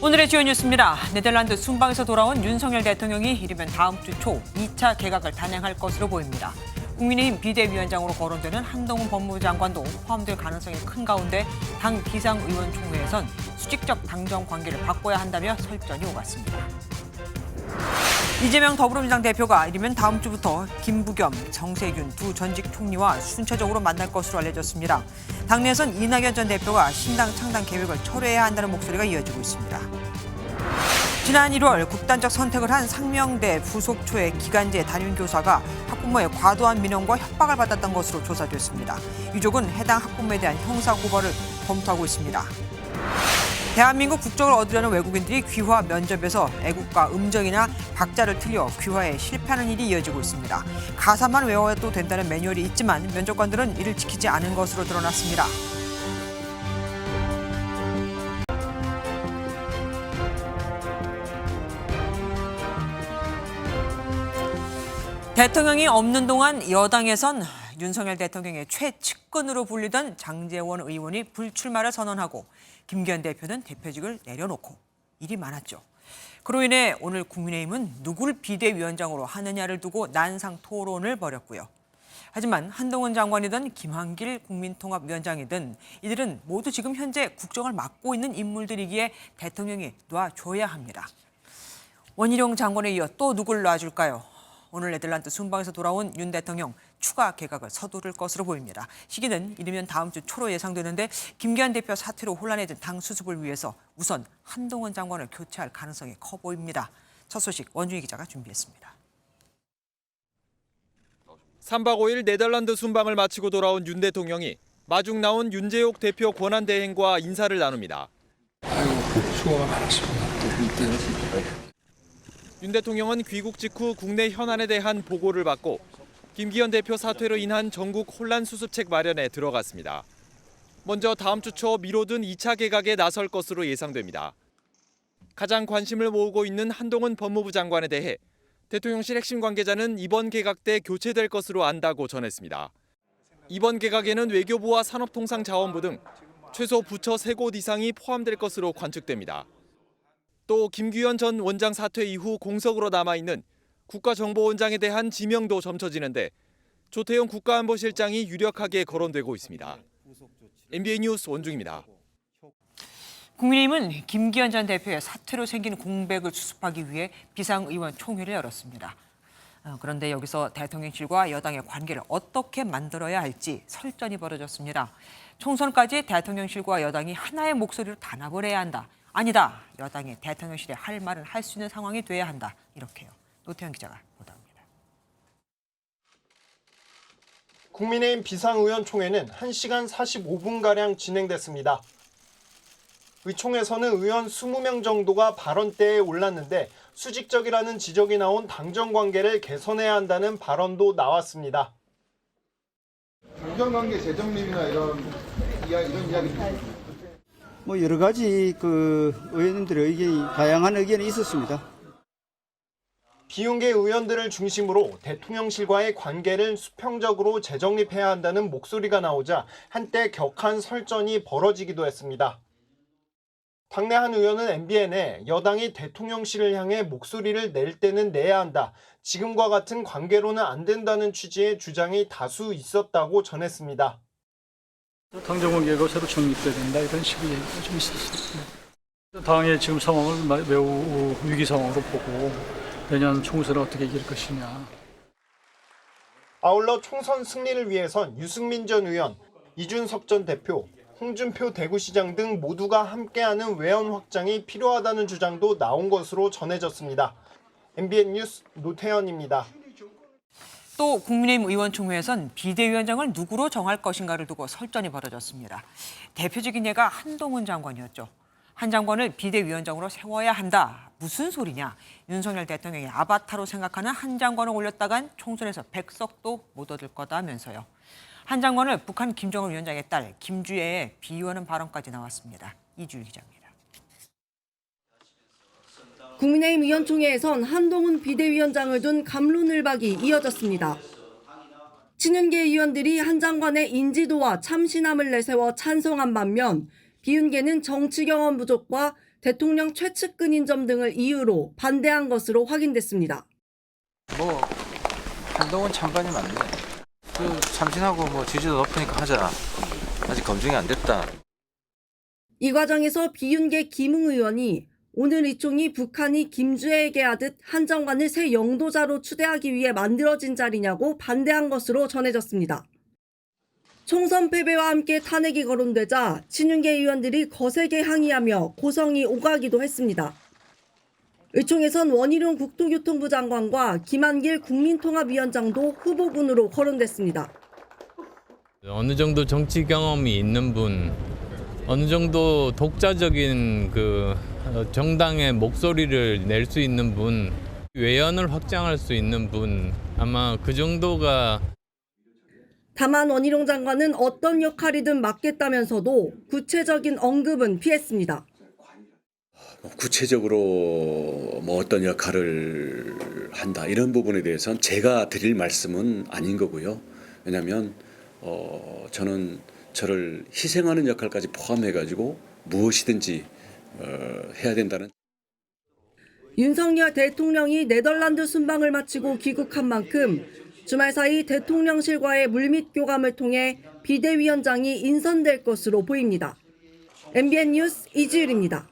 오늘의 주요 뉴스입니다. 네덜란드 순방에서 돌아온 윤석열 대통령이 이르면 다음 주 초 2차 개각을 단행할 것으로 보입니다. 국민의힘 비대위원장으로 거론되는 한동훈 법무부 장관도 포함될 가능성이 큰 가운데 당 비상의원총회에선 수직적 당정 관계를 바꿔야 한다며 설전이 오갔습니다. 이재명 더불어민주당 대표가 이르면 다음 주부터 김부겸, 정세균 두 전직 총리와 순차적으로 만날 것으로 알려졌습니다. 당내에선 이낙연 전 대표가 신당 창당 계획을 철회해야 한다는 목소리가 이어지고 있습니다. 지난 1월 극단적 선택을 한 상명대 부속초의 기간제 담임교사가 학부모의 과도한 민원과 협박을 받았던 것으로 조사됐습니다. 유족은 해당 학부모에 대한 형사고발을 검토하고 있습니다. 대한민국 국적을 얻으려는 외국인들이 귀화 면접에서 애국가 음정이나 박자를 틀려 귀화에 실패하는 일이 이어지고 있습니다. 가사만 외워도 된다는 매뉴얼이 있지만 면접관들은 이를 지키지 않은 것으로 드러났습니다. 대통령이 없는 동안 여당에선 윤석열 대통령의 최측근으로 불리던 장제원 의원이 불출마를 선언하고 김기현 대표는 대표직을 내려놓고 일이 많았죠. 그로 인해 오늘 국민의힘은 누굴 비대위원장으로 하느냐를 두고 난상 토론을 벌였고요. 하지만 한동훈 장관이든 김한길 국민통합위원장이든 이들은 모두 지금 현재 국정을 맡고 있는 인물들이기에 대통령이 놔줘야 합니다. 원희룡 장관에 이어 또 누굴 놔줄까요? 오늘 네덜란드 순방에서 돌아온 윤 대통령 추가 개각을 서두를 것으로 보입니다. 시기는 이르면 다음 주 초로 예상되는데 김기현 대표 사퇴로 혼란해진 당 수습을 위해서 우선 한동훈 장관을 교체할 가능성이 커 보입니다. 첫 소식 원중희 기자가 준비했습니다. 3박 5일 네덜란드 순방을 마치고 돌아온 윤 대통령이 마중 나온 윤재옥 대표 권한대행과 인사를 나눕니다. 수고가 많았습니다. 윤 대통령은 귀국 직후 국내 현안에 대한 보고를 받고 김기현 대표 사퇴로 인한 전국 혼란 수습책 마련에 들어갔습니다. 먼저 다음 주 초 미뤄둔 2차 개각에 나설 것으로 예상됩니다. 가장 관심을 모으고 있는 한동훈 법무부 장관에 대해 대통령실 핵심 관계자는 이번 개각 때 교체될 것으로 안다고 전했습니다. 이번 개각에는 외교부와 산업통상자원부 등 최소 부처 3곳 이상이 포함될 것으로 관측됩니다. 또 김규현 전 원장 사퇴 이후 공석으로 남아있는 국가정보원장에 대한 지명도 점쳐지는데 조태용 국가안보실장이 유력하게 거론되고 있습니다. MBN 뉴스 원중입니다. 국민의힘은 김기현 전 대표의 사퇴로 생긴 공백을 수습하기 위해 비상의원 총회를 열었습니다. 그런데 여기서 대통령실과 여당의 관계를 어떻게 만들어야 할지 설전이 벌어졌습니다. 총선까지 대통령실과 여당이 하나의 목소리로 단합을 해야 한다. 아니다. 여당이 대통령실에 할 말을 할 수 있는 상황이 돼야 한다. 이렇게요. 노태현 기자가 보도합니다. 국민의힘 비상의원 총회는 1시간 45분가량 진행됐습니다. 의총에서는 의원 20명 정도가 발언대에 올랐는데 수직적이라는 지적이 나온 당정관계를 개선해야 한다는 발언도 나왔습니다. 당정관계 재정립이나 이런 이야기도 여러 가지 의원님들의 의견이 다양한 의견이 있었습니다. 비윤계 의원들을 중심으로 대통령실과의 관계를 수평적으로 재정립해야 한다는 목소리가 나오자 한때 격한 설전이 벌어지기도 했습니다. 당내 한 의원은 MBN에 여당이 대통령실을 향해 목소리를 낼 때는 내야 한다. 지금과 같은 관계로는 안 된다는 취지의 주장이 다수 있었다고 전했습니다. 당정관계가 새로 정립돼야 된다 이런 식의 얘기가 좀 있었습니다. 당의 지금 상황을 매우 위기 상황으로 보고 내년 총선을 어떻게 이길 것이냐. 아울러 총선 승리를 위해선 유승민 전 의원, 이준석 전 대표, 홍준표 대구시장 등 모두가 함께하는 외연 확장이 필요하다는 주장도 나온 것으로 전해졌습니다. MBN 뉴스 노태현입니다. 또 국민의힘 의원총회에선 비대위원장을 누구로 정할 것인가를 두고 설전이 벌어졌습니다. 대표적인 예가 한동훈 장관이었죠. 한 장관을 비대위원장으로 세워야 한다. 무슨 소리냐. 윤석열 대통령이 아바타로 생각하는 한 장관을 올렸다간 총선에서 100석도 못 얻을 거다면서요. 한 장관을 북한 김정은 위원장의 딸 김주애에 비유하는 발언까지 나왔습니다. 이주일 기자입니다. 국민의힘 의원총회에선 한동훈 비대위원장을 둔 갑론을박이 이어졌습니다. 친윤계 의원들이 한 장관의 인지도와 참신함을 내세워 찬성한 반면 비윤계는 정치 경험 부족과 대통령 최측근인 점 등을 이유로 반대한 것으로 확인됐습니다. 한동훈 장관이 맞네. 참신하고 지지도 높으니까 하자. 아직 검증이 안 됐다. 이 과정에서 비윤계 김웅 의원이 오늘 이 총이 북한이 김주애에게 하듯 한 장관을 새 영도자로 추대하기 위해 만들어진 자리냐고 반대한 것으로 전해졌습니다. 총선 패배와 함께 탄핵이 거론되자 친윤계 의원들이 거세게 항의하며 고성이 오가기도 했습니다. 의총에선 원희룡 국토교통부 장관과 김한길 국민통합위원장도 후보군으로 거론됐습니다. 어느 정도 정치 경험이 있는 분, 어느 정도 독자적인 정당의 목소리를 낼 수 있는 분, 외연을 확장할 수 있는 분, 아마 그 정도가. 다만 원희룡 장관은 어떤 역할이든 맡겠다면서도 구체적인 언급은 피했습니다. 구체적으로 어떤 역할을 한다 이런 부분에 대해서는 제가 드릴 말씀은 아닌 거고요. 왜냐하면 저는 저를 희생하는 역할까지 포함해가지고 무엇이든지 해야 된다는. 윤석열 대통령이 네덜란드 순방을 마치고 귀국한 만큼 주말 사이 대통령실과의 물밑 교감을 통해 비대위원장이 인선될 것으로 보입니다. MBN 뉴스 이지율입니다.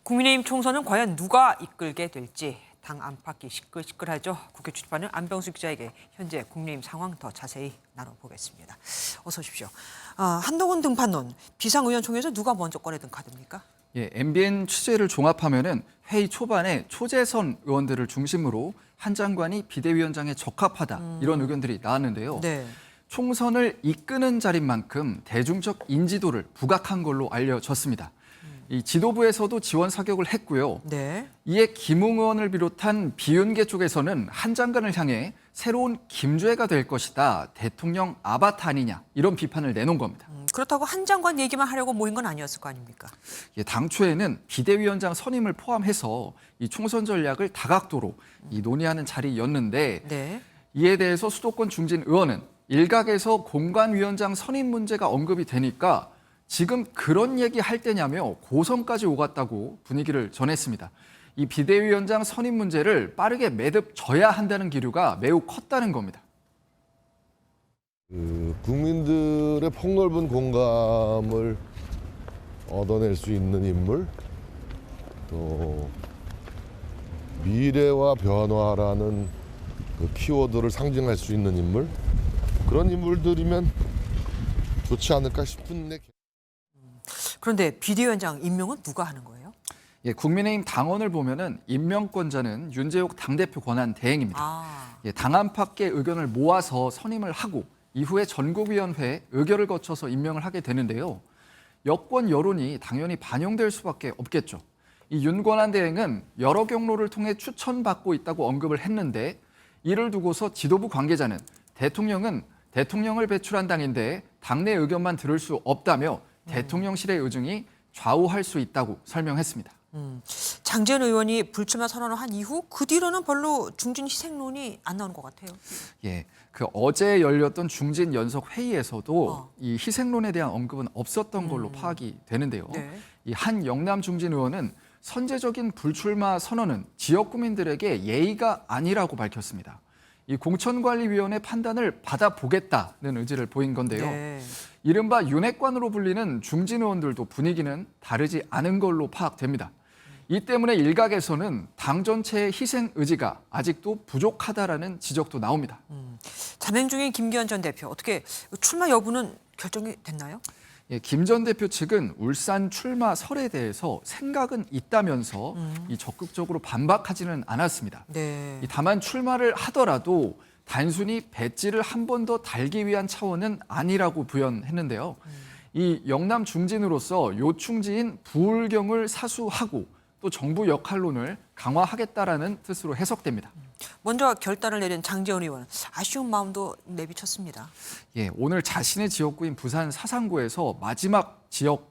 국민의힘 총선은 과연 누가 이끌게 될지 당 안팎이 시끌시끌하죠. 국회 출입하는 안병수 기자에게 현재 국민의힘 상황 더 자세히 나눠보겠습니다. 어서 오십시오. 한동훈 등판론 비상의원총회에서 누가 먼저 꺼내든 카드입니까? 예, MBN 취재를 종합하면은 회의 초반에 초재선 의원들을 중심으로 한 장관이 비대위원장에 적합하다 이런 의견들이 나왔는데요. 네. 총선을 이끄는 자리인 만큼 대중적 인지도를 부각한 걸로 알려졌습니다. 이 지도부에서도 지원 사격을 했고요. 네. 이에 김웅 의원을 비롯한 비윤계 쪽에서는 한 장관을 향해 새로운 김주애가 될 것이다. 대통령 아바타 아니냐 이런 비판을 내놓은 겁니다. 그렇다고 한 장관 얘기만 하려고 모인 건 아니었을 거 아닙니까? 예, 당초에는 비대위원장 선임을 포함해서 이 총선 전략을 다각도로 논의하는 자리였는데 네. 이에 대해서 수도권 중진 의원은 일각에서 공관위원장 선임 문제가 언급이 되니까 지금 그런 얘기 할 때냐며 고성까지 오갔다고 분위기를 전했습니다. 이 비대위원장 선임 문제를 빠르게 매듭져야 한다는 기류가 매우 컸다는 겁니다. 국민들의 폭넓은 공감을 얻어낼 수 있는 인물, 또 미래와 변화라는 키워드를 상징할 수 있는 인물, 그런 인물들이면 좋지 않을까 싶은데. 그런데 비대위원장 임명은 누가 하는 거예요? 예, 국민의힘 당원을 보면은 임명권자는 윤재욱 당대표 권한 대행입니다. 예, 당 안팎의 의견을 모아서 선임을 하고 이후에 전국위원회 의결을 거쳐서 임명을 하게 되는데요. 여권 여론이 당연히 반영될 수밖에 없겠죠. 이 윤권한 대행은 여러 경로를 통해 추천받고 있다고 언급을 했는데 이를 두고서 지도부 관계자는 대통령을 배출한 당인데 당내 의견만 들을 수 없다며 대통령실의 의중이 좌우할 수 있다고 설명했습니다. 장재현 의원이 불출마 선언을 한 이후 그 뒤로는 별로 중진 희생론이 안 나오는 것 같아요. 예, 어제 열렸던 중진 연석 회의에서도 이 희생론에 대한 언급은 없었던 걸로 파악이 되는데요. 네. 이 한 영남 중진 의원은 선제적인 불출마 선언은 지역 구민들에게 예의가 아니라고 밝혔습니다. 이 공천관리위원회 판단을 받아보겠다는 의지를 보인 건데요. 네. 이른바 윤핵관으로 불리는 중진 의원들도 분위기는 다르지 않은 걸로 파악됩니다. 이 때문에 일각에서는 당 전체의 희생 의지가 아직도 부족하다라는 지적도 나옵니다. 자맹 중인 김기현 전 대표 어떻게 출마 여부는 결정이 됐나요? 예, 김 전 대표 측은 울산 출마 설에 대해서 생각은 있다면서 적극적으로 반박하지는 않았습니다. 네. 다만 출마를 하더라도 단순히 배지를 한 번 더 달기 위한 차원은 아니라고 부연했는데요. 이 영남 중진으로서 요충지인 부울경을 사수하고 또 정부 역할론을 강화하겠다라는 뜻으로 해석됩니다. 먼저 결단을 내린 장재원 의원 아쉬운 마음도 내비쳤습니다. 예, 오늘 자신의 지역구인 부산 사상구에서 마지막 지역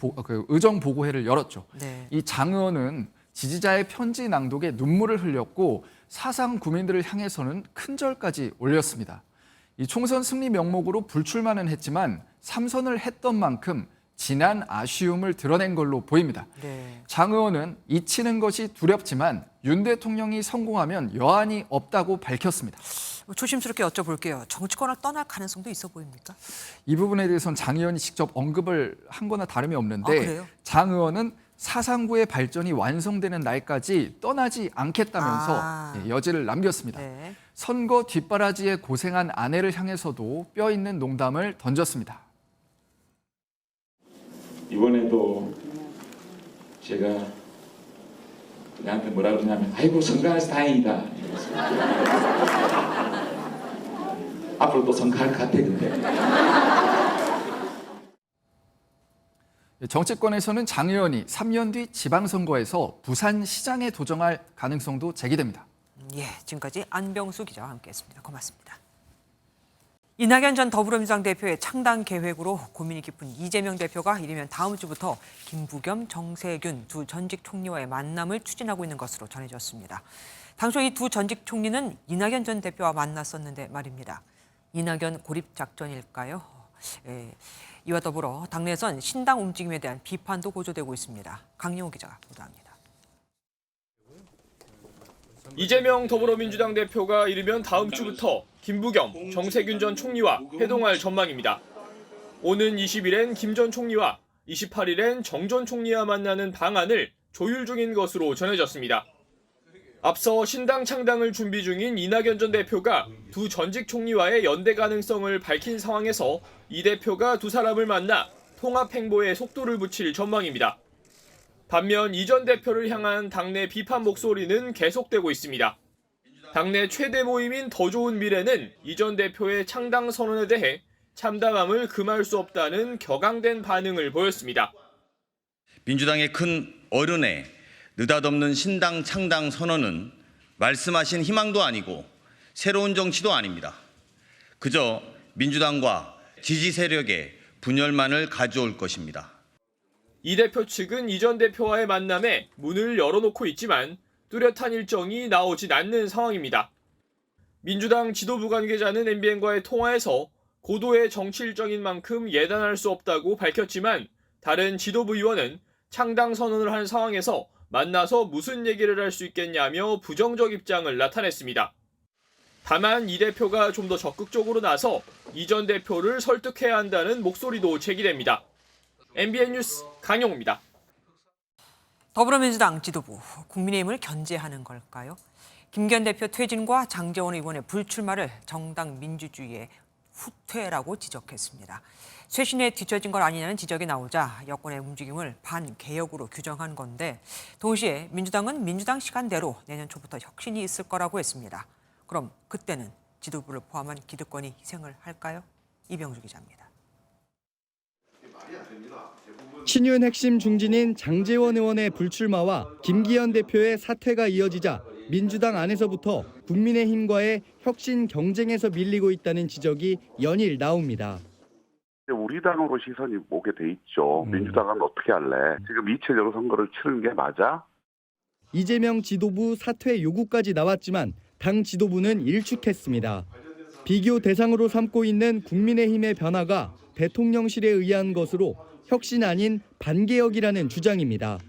의정 보고회를 열었죠. 네. 이 장 의원은 지지자의 편지 낭독에 눈물을 흘렸고 사상 구민들을 향해서는 큰절까지 올렸습니다. 이 총선 승리 명목으로 불출마는 했지만 3선을 했던 만큼 지난 아쉬움을 드러낸 걸로 보입니다. 네. 장 의원은 잊히는 것이 두렵지만 윤 대통령이 성공하면 여한이 없다고 밝혔습니다. 조심스럽게 여쭤볼게요. 정치권을 떠날 가능성도 있어 보입니까? 이 부분에 대해서는 장 의원이 직접 언급을 한 거나 다름이 없는데 그래요? 장 의원은 사상구의 발전이 완성되는 날까지 떠나지 않겠다면서 여지를 남겼습니다. 네. 선거 뒷바라지에 고생한 아내를 향해서도 뼈 있는 농담을 던졌습니다. 이번에도 제가 그녀한테 뭐라 그러냐면 아이고 성공해서 다행이다. 앞으로 또 성공할 것 같아 근데. 정치권에서는 장 의원이 3년 뒤 지방선거에서 부산시장에 도전할 가능성도 제기됩니다. 예, 지금까지 안병수 기자와 함께했습니다. 고맙습니다. 이낙연 전 더불어민주당 대표의 창당 계획으로 고민이 깊은 이재명 대표가 이르면 다음 주부터 김부겸, 정세균 두 전직 총리와의 만남을 추진하고 있는 것으로 전해졌습니다. 당초 이 두 전직 총리는 이낙연 전 대표와 만났었는데 말입니다. 이낙연 고립 작전일까요? 예, 이와 더불어 당내에선 신당 움직임에 대한 비판도 고조되고 있습니다. 강영호 기자가 보도합니다. 이재명 더불어민주당 대표가 이르면 다음 주부터 김부겸, 정세균 전 총리와 회동할 전망입니다. 오는 20일엔 김 전 총리와 28일엔 정 전 총리와 만나는 방안을 조율 중인 것으로 전해졌습니다. 앞서 신당 창당을 준비 중인 이낙연 전 대표가 두 전직 총리와의 연대 가능성을 밝힌 상황에서 이 대표가 두 사람을 만나 통합 행보에 속도를 붙일 전망입니다. 반면 이 전 대표를 향한 당내 비판 목소리는 계속되고 있습니다. 당내 최대 모임인 더 좋은 미래는 이 전 대표의 창당 선언에 대해 참담함을 금할 수 없다는 격앙된 반응을 보였습니다. 민주당의 큰 어른의 느닷없는 신당 창당 선언은 말씀하신 희망도 아니고 새로운 정치도 아닙니다. 그저 민주당과 지지 세력의 분열만을 가져올 것입니다. 이 대표 측은 이 전 대표와의 만남에 문을 열어놓고 있지만 뚜렷한 일정이 나오진 않는 상황입니다. 민주당 지도부 관계자는 MBN과의 통화에서 고도의 정치 일정인 만큼 예단할 수 없다고 밝혔지만 다른 지도부 의원은 창당 선언을 한 상황에서 만나서 무슨 얘기를 할 수 있겠냐며 부정적 입장을 나타냈습니다. 다만 이 대표가 좀 더 적극적으로 나서 이 전 대표를 설득해야 한다는 목소리도 제기됩니다. MBN 뉴스 강영우입니다. 더불어민주당 지도부, 국민의힘을 견제하는 걸까요? 김기현 대표 퇴진과 장제원 의원의 불출마를 정당 민주주의의 후퇴라고 지적했습니다. 쇄신에 뒤처진 것 아니냐는 지적이 나오자 여권의 움직임을 반개혁으로 규정한 건데 동시에 민주당은 민주당 시간대로 내년 초부터 혁신이 있을 거라고 했습니다. 그럼 그때는 지도부를 포함한 기득권이 희생을 할까요? 이병주 기자입니다. 친윤 핵심 중진인 장제원 의원의 불출마와 김기현 대표의 사퇴가 이어지자 민주당 안에서부터 국민의힘과의 혁신 경쟁에서 밀리고 있다는 지적이 연일 나옵니다. 우리 당으로 시선이 오게 돼 있죠. 민주당은 어떻게 할래? 지금 이체적으로 선거를 치르는 게 맞아? 이재명 지도부 사퇴 요구까지 나왔지만 당 지도부는 일축했습니다. 비교 대상으로 삼고 있는 국민의힘의 변화가 대통령실에 의한 것으로 혁신 아닌 반개혁이라는 주장입니다.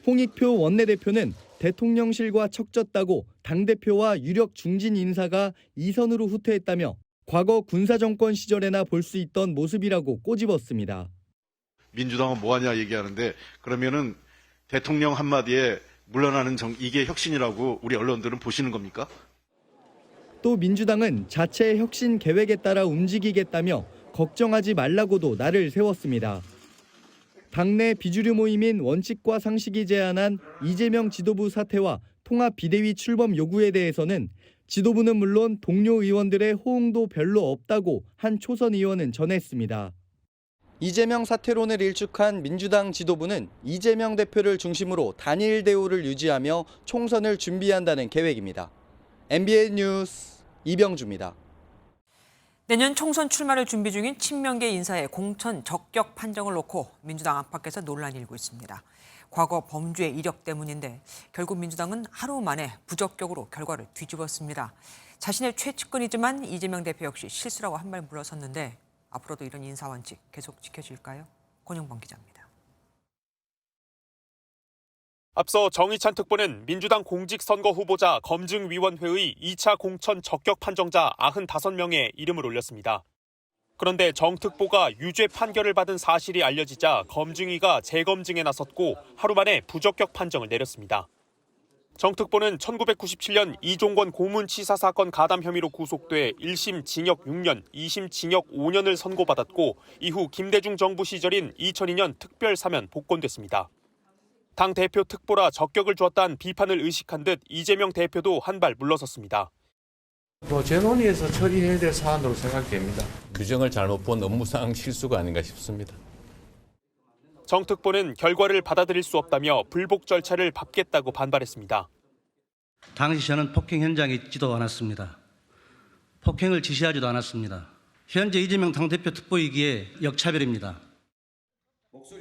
홍익표 원내대표는 대통령실과 척졌다고 당대표와 유력 중진 인사가 이선으로 후퇴했다며 과거 군사정권 시절에나 볼 수 있던 모습이라고 꼬집었습니다. 민주당은 뭐하냐 얘기하는데 그러면은 대통령 한마디에 물러나는 이게 혁신이라고 우리 언론들은 보시는 겁니까? 또 민주당은 자체 혁신 계획에 따라 움직이겠다며 걱정하지 말라고도 날을 세웠습니다. 당내 비주류 모임인 원칙과 상식이 제안한 이재명 지도부 사퇴와 통합 비대위 출범 요구에 대해서는 지도부는 물론 동료 의원들의 호응도 별로 없다고 한 초선 의원은 전했습니다. 이재명 사퇴론을 일축한 민주당 지도부는 이재명 대표를 중심으로 단일 대우를 유지하며 총선을 준비한다는 계획입니다. MBN 뉴스 이병주입니다. 내년 총선 출마를 준비 중인 친명계 인사의 공천 적격 판정을 놓고 민주당 안팎에서 논란이 일고 있습니다. 과거 범죄 이력 때문인데 결국 민주당은 하루 만에 부적격으로 결과를 뒤집었습니다. 자신의 최측근이지만 이재명 대표 역시 실수라고 한 발 물러섰는데 앞으로도 이런 인사원칙 계속 지켜질까요? 권영범 기자입니다. 앞서 정의찬 특보는 민주당 공직선거 후보자 검증위원회의 2차 공천 적격 판정자 95명의 이름을 올렸습니다. 그런데 정 특보가 유죄 판결을 받은 사실이 알려지자 검증위가 재검증에 나섰고 하루 만에 부적격 판정을 내렸습니다. 정 특보는 1997년 이종권 고문치사 사건 가담 혐의로 구속돼 1심 징역 6년, 2심 징역 5년을 선고받았고 이후 김대중 정부 시절인 2002년 특별 사면 복권됐습니다. 당 대표 특보라 적격을 주었다는 비판을 의식한 듯 이재명 대표도 한 발 물러섰습니다. 제 논의에서 처리해야 될 사안으로 생각됩니다. 규정을 잘못 본 업무상 실수가 아닌가 싶습니다. 정 특보는 결과를 받아들일 수 없다며 불복 절차를 밟겠다고 반발했습니다. 당시 저는 폭행 현장에 있지도 않았습니다. 폭행을 지시하지도 않았습니다. 현재 이재명 당대표 특보이기에 역차별입니다.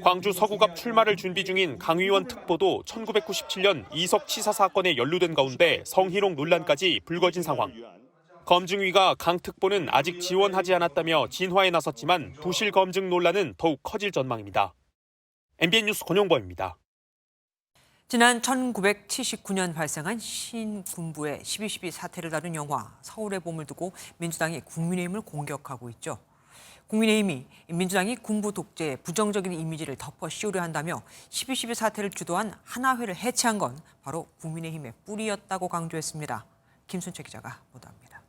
광주 서구갑 출마를 준비 중인 강의원 특보도 1997년 이석 치사 사건에 연루된 가운데 성희롱 논란까지 불거진 상황. 검증위가 강 특보는 아직 지원하지 않았다며 진화에 나섰지만 부실 검증 논란은 더욱 커질 전망입니다. MBN 뉴스 권영범입니다. 지난 1979년 발생한 신군부의 12.12 사태를 다룬 영화 서울의 봄을 두고 민주당이 국민의힘을 공격하고 있죠. 국민의힘이 민주당이 군부 독재의 부정적인 이미지를 덮어 씌우려 한다며 12.12 사태를 주도한 하나회를 해체한 건 바로 국민의힘의 뿌리였다고 강조했습니다. 김순채 기자가 보도합니다.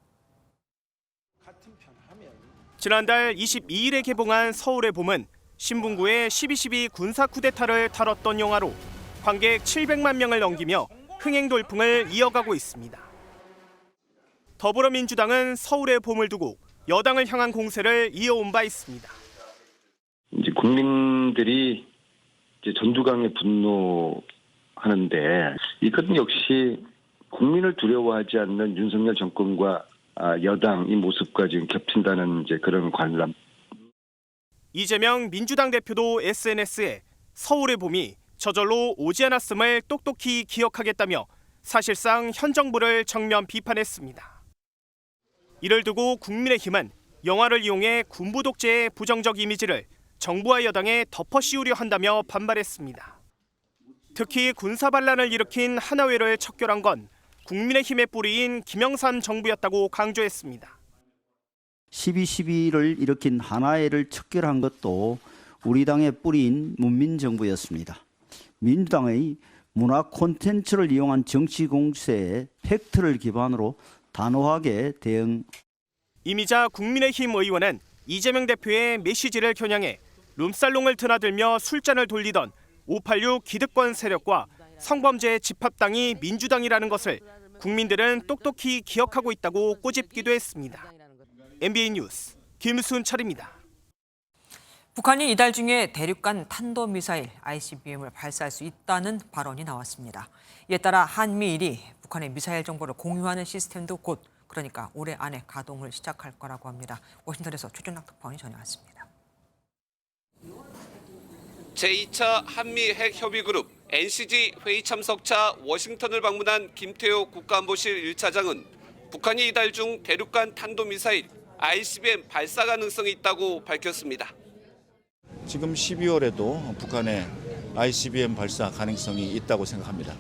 지난달 22일에 개봉한 서울의 봄은 신분구의 12.12 군사 쿠데타를 다뤘던 영화로 관객 700만 명을 넘기며 흥행 돌풍을 이어가고 있습니다. 더불어민주당은 서울의 봄을 두고 여당을 향한 공세를 이어온 바 있습니다. 이제 국민들이 이제 전두광에 분노하는데 이것 역시 국민을 두려워하지 않는 윤석열 정권과 여당 이 모습과 지금 겹친다는 이제 그런 관람. 이재명 민주당 대표도 SNS에 서울의 봄이 저절로 오지 않았음을 똑똑히 기억하겠다며 사실상 현 정부를 정면 비판했습니다. 이를 두고 국민의힘은 영화를 이용해 군부 독재의 부정적 이미지를 정부와 여당에 덮어 씌우려 한다며 반발했습니다. 특히 군사 반란을 일으킨 하나회를 척결한 건 국민의힘의 뿌리인 김영삼 정부였다고 강조했습니다. 12.12를 일으킨 하나회를 척결한 것도 우리 당의 뿌리인 문민정부였습니다. 민주당의 문화 콘텐츠를 이용한 정치 공세에 팩트를 기반으로 단호하게 대응. 이미자 국민의힘 의원은 이재명 대표의 메시지를 겨냥해 룸살롱을 드나들며 술잔을 돌리던 586 기득권 세력과 성범죄 집합당이 민주당이라는 것을 국민들은 똑똑히 기억하고 있다고 꼬집기도 했습니다. MBN 뉴스 김순철입니다. 북한이 이달 중에 대륙간 탄도미사일 ICBM을 발사할 수 있다는 발언이 나왔습니다. 이에 따라 한미일이 북한의 미사일 정보를 공유하는 시스템도 곧 그러니까 올해 안에 가동을 시작할 거라고 합니다. 워싱턴에서 최준락 특파원이 전해왔습니다. 제2차 한미 핵협의그룹 NCG 회의 참석차 워싱턴을 방문한 김태호 국가안보실 1차장은 북한이 이달 중 대륙간 탄도미사일 ICBM 발사 가능성이 있다고 밝혔습니다. 지금 12월에도 북한의 ICBM 발사 가능성이 있다고 생각합니다.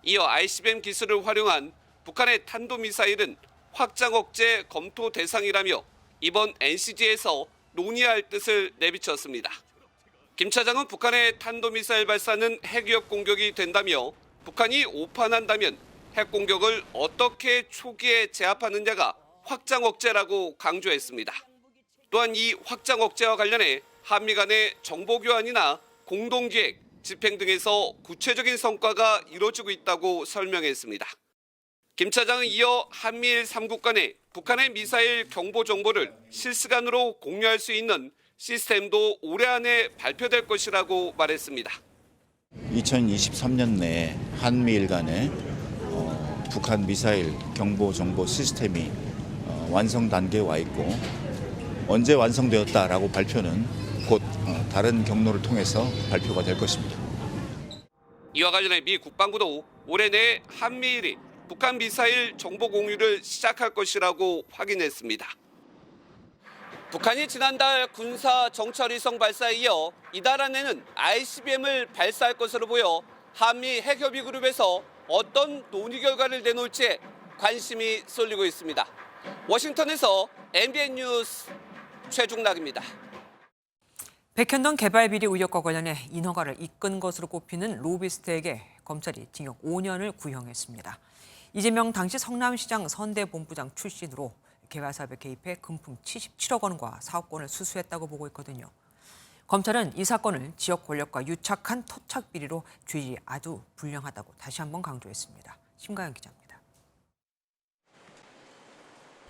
이어 ICBM 기술을 활용한 북한의 탄도미사일은 확장 억제 검토 대상이라며 이번 NCG에서 논의할 뜻을 내비쳤습니다. 김 차장은 북한의 탄도미사일 발사는 핵위협 공격이 된다며 북한이 오판한다면 핵 공격을 어떻게 초기에 제압하느냐가 확장 억제라고 강조했습니다. 또한 이 확장 억제와 관련해 한미 간의 정보 교환이나 공동기획, 집행 등에서 구체적인 성과가 이루어지고 있다고 설명했습니다. 김 차장은 이어 한미일 3국 간에 북한의 미사일 경보 정보를 실시간으로 공유할 수 있는 시스템도 올해 안에 발표될 것이라고 말했습니다. 2023년 내에 한미일 간의 북한 미사일 경보 정보 시스템이 완성 단계에 와 있고 언제 완성되었다라고 발표는 곧 다른 경로를 통해서 발표가 될 것입니다. 이와 관련해 미 국방부도 올해 내에 한미일이 북한 미사일 정보 공유를 시작할 것이라고 확인했습니다. 북한이 지난달 군사 정찰위성 발사에 이어 이달 안에는 ICBM을 발사할 것으로 보여 한미 핵협의 그룹에서 어떤 논의 결과를 내놓을지 관심이 쏠리고 있습니다. 워싱턴에서 MBN 뉴스 최중락입니다. 백현동 개발 비리 의혹과 관련해 인허가를 이끈 것으로 꼽히는 로비스트에게 검찰이 징역 5년을 구형했습니다. 이재명 당시 성남시장 선대본부장 출신으로 개발 사업에 개입해 금품 77억 원과 사업권을 수수했다고 보고 있거든요. 검찰은 이 사건을 지역 권력과 유착한 토착 비리로 죄질이 아주 불량하다고 다시 한번 강조했습니다. 심가연 기자입니다.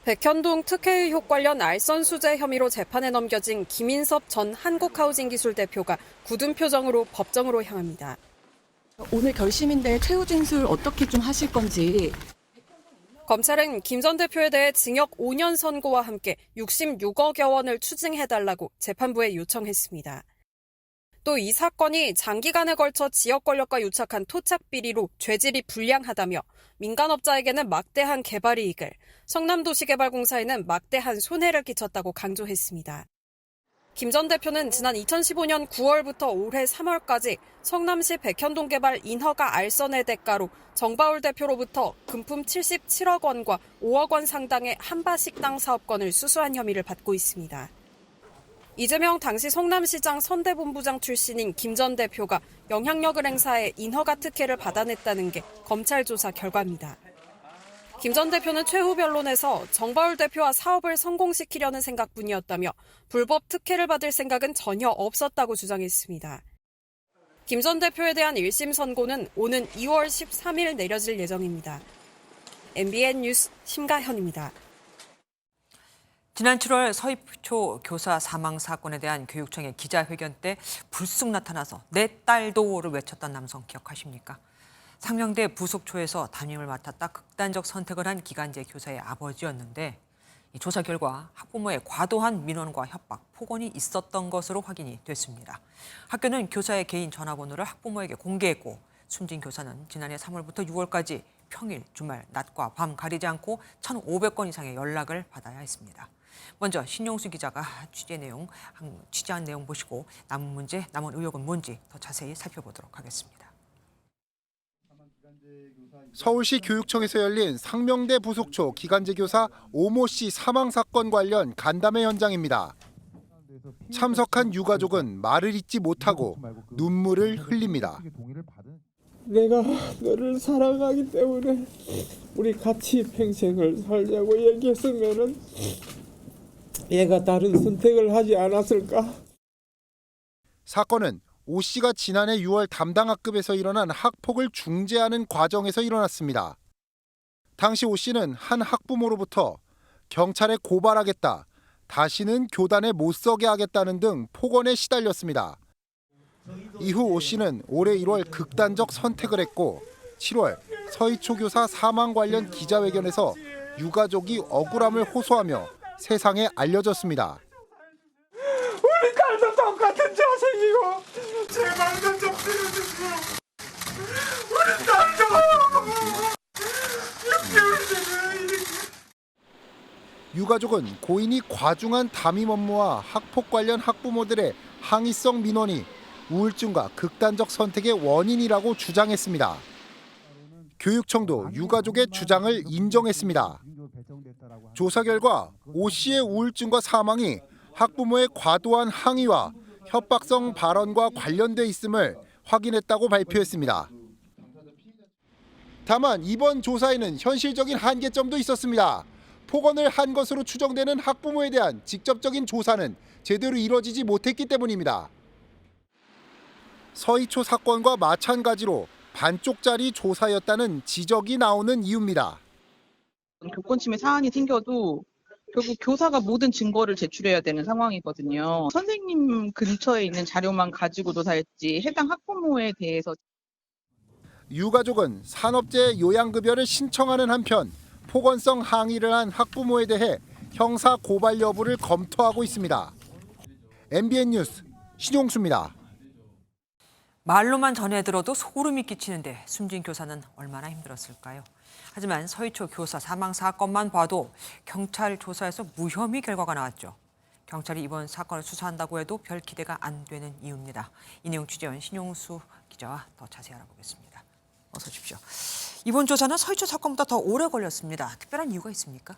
백현동 특혜 의혹 관련 알선 수재 혐의로 재판에 넘겨진 김인섭 전 한국하우징기술 대표가 굳은 표정으로 법정으로 향합니다. 오늘 결심인데 최후 진술 어떻게 좀 하실 건지. 검찰은 김 전 대표에 대해 징역 5년 선고와 함께 66억여 원을 추징해달라고 재판부에 요청했습니다. 또 이 사건이 장기간에 걸쳐 지역 권력과 유착한 토착 비리로 죄질이 불량하다며 민간업자에게는 막대한 개발 이익을, 성남도시개발공사에는 막대한 손해를 끼쳤다고 강조했습니다. 김 전 대표는 지난 2015년 9월부터 올해 3월까지 성남시 백현동 개발 인허가 알선의 대가로 정바울 대표로부터 금품 77억 원과 5억 원 상당의 한바식당 사업권을 수수한 혐의를 받고 있습니다. 이재명 당시 성남시장 선대본부장 출신인 김 전 대표가 영향력을 행사해 인허가 특혜를 받아냈다는 게 검찰 조사 결과입니다. 김 전 대표는 최후 변론에서 정바울 대표와 사업을 성공시키려는 생각뿐이었다며 불법 특혜를 받을 생각은 전혀 없었다고 주장했습니다. 김 전 대표에 대한 1심 선고는 오는 2월 13일 내려질 예정입니다. MBN 뉴스 심가현입니다. 지난 7월 서귀포 교사 사망 사건에 대한 교육청의 기자회견 때 불쑥 나타나서 내 딸도를 외쳤던 남성 기억하십니까? 상명대 부속초에서 담임을 맡았다 극단적 선택을 한 기간제 교사의 아버지였는데 이 조사 결과 학부모의 과도한 민원과 협박, 폭언이 있었던 것으로 확인이 됐습니다. 학교는 교사의 개인 전화번호를 학부모에게 공개했고 숨진 교사는 지난해 3월부터 6월까지 평일, 주말, 낮과 밤 가리지 않고 1,500건 이상의 연락을 받아야 했습니다. 먼저 신용수 기자가 취재한 내용 보시고 남은 문제, 남은 의혹은 뭔지 더 자세히 살펴보도록 하겠습니다. 서울시 교육청에서 열린 상명대 부속초 기간제 교사 오모 씨 사망 사건 관련 간담회 현장입니다. 참석한 유가족은 말을 잇지 못하고 눈물을 흘립니다. 내가 너를 사랑하기 때문에 우리 같이 평생을 살자고 얘기했으면은 얘가 다른 선택을 하지 않았을까? 사건은 오 씨가 지난해 6월 담당 학급에서 일어난 학폭을 중재하는 과정에서 일어났습니다. 당시 오 씨는 한 학부모로부터 경찰에 고발하겠다, 다시는 교단에 못 서게 하겠다는 등 폭언에 시달렸습니다. 이후 오 씨는 올해 1월 극단적 선택을 했고 7월 서희초 교사 사망 관련 기자회견에서 유가족이 억울함을 호소하며 세상에 알려졌습니다. 우리 딸도 똑같은 자식이고 제발 좀 들어주세요. 우리 딸도 6개월 전에 유가족은 고인이 과중한 담임 업무와 학폭 관련 학부모들의 항의성 민원이 우울증과 극단적 선택의 원인이라고 주장했습니다. 교육청도 유가족의 주장을 인정했습니다. 조사 결과 오 씨의 우울증과 사망이 학부모의 과도한 항의와 협박성 발언과 관련돼 있음을 확인했다고 발표했습니다. 다만 이번 조사에는 현실적인 한계점도 있었습니다. 폭언을 한 것으로 추정되는 학부모에 대한 직접적인 조사는 제대로 이뤄지지 못했기 때문입니다. 서희초 사건과 마찬가지로 반쪽짜리 조사였다는 지적이 나오는 이유입니다. 교권침해 사안이 생겨도 결국 교사가 모든 증거를 제출해야 되는 상황이거든요. 선생님 근처에 있는 자료만 가지고 조사했지 해당 학부모에 대해서. 유가족은 산업재해 요양급여를 신청하는 한편 폭언성 항의를 한 학부모에 대해 형사 고발 여부를 검토하고 있습니다. MBN 뉴스 신용수입니다. 말로만 전해 들어도 소름이 끼치는데 숨진 교사는 얼마나 힘들었을까요? 하지만 서희초 교사 사망 사건만 봐도 경찰 조사에서 무혐의 결과가 나왔죠. 경찰이 이번 사건을 수사한다고 해도 별 기대가 안 되는 이유입니다. 이 내용 취재원 신용수 기자와 더 자세히 알아보겠습니다. 어서 오십시오. 이번 조사는 서희초 사건보다 더 오래 걸렸습니다. 특별한 이유가 있습니까?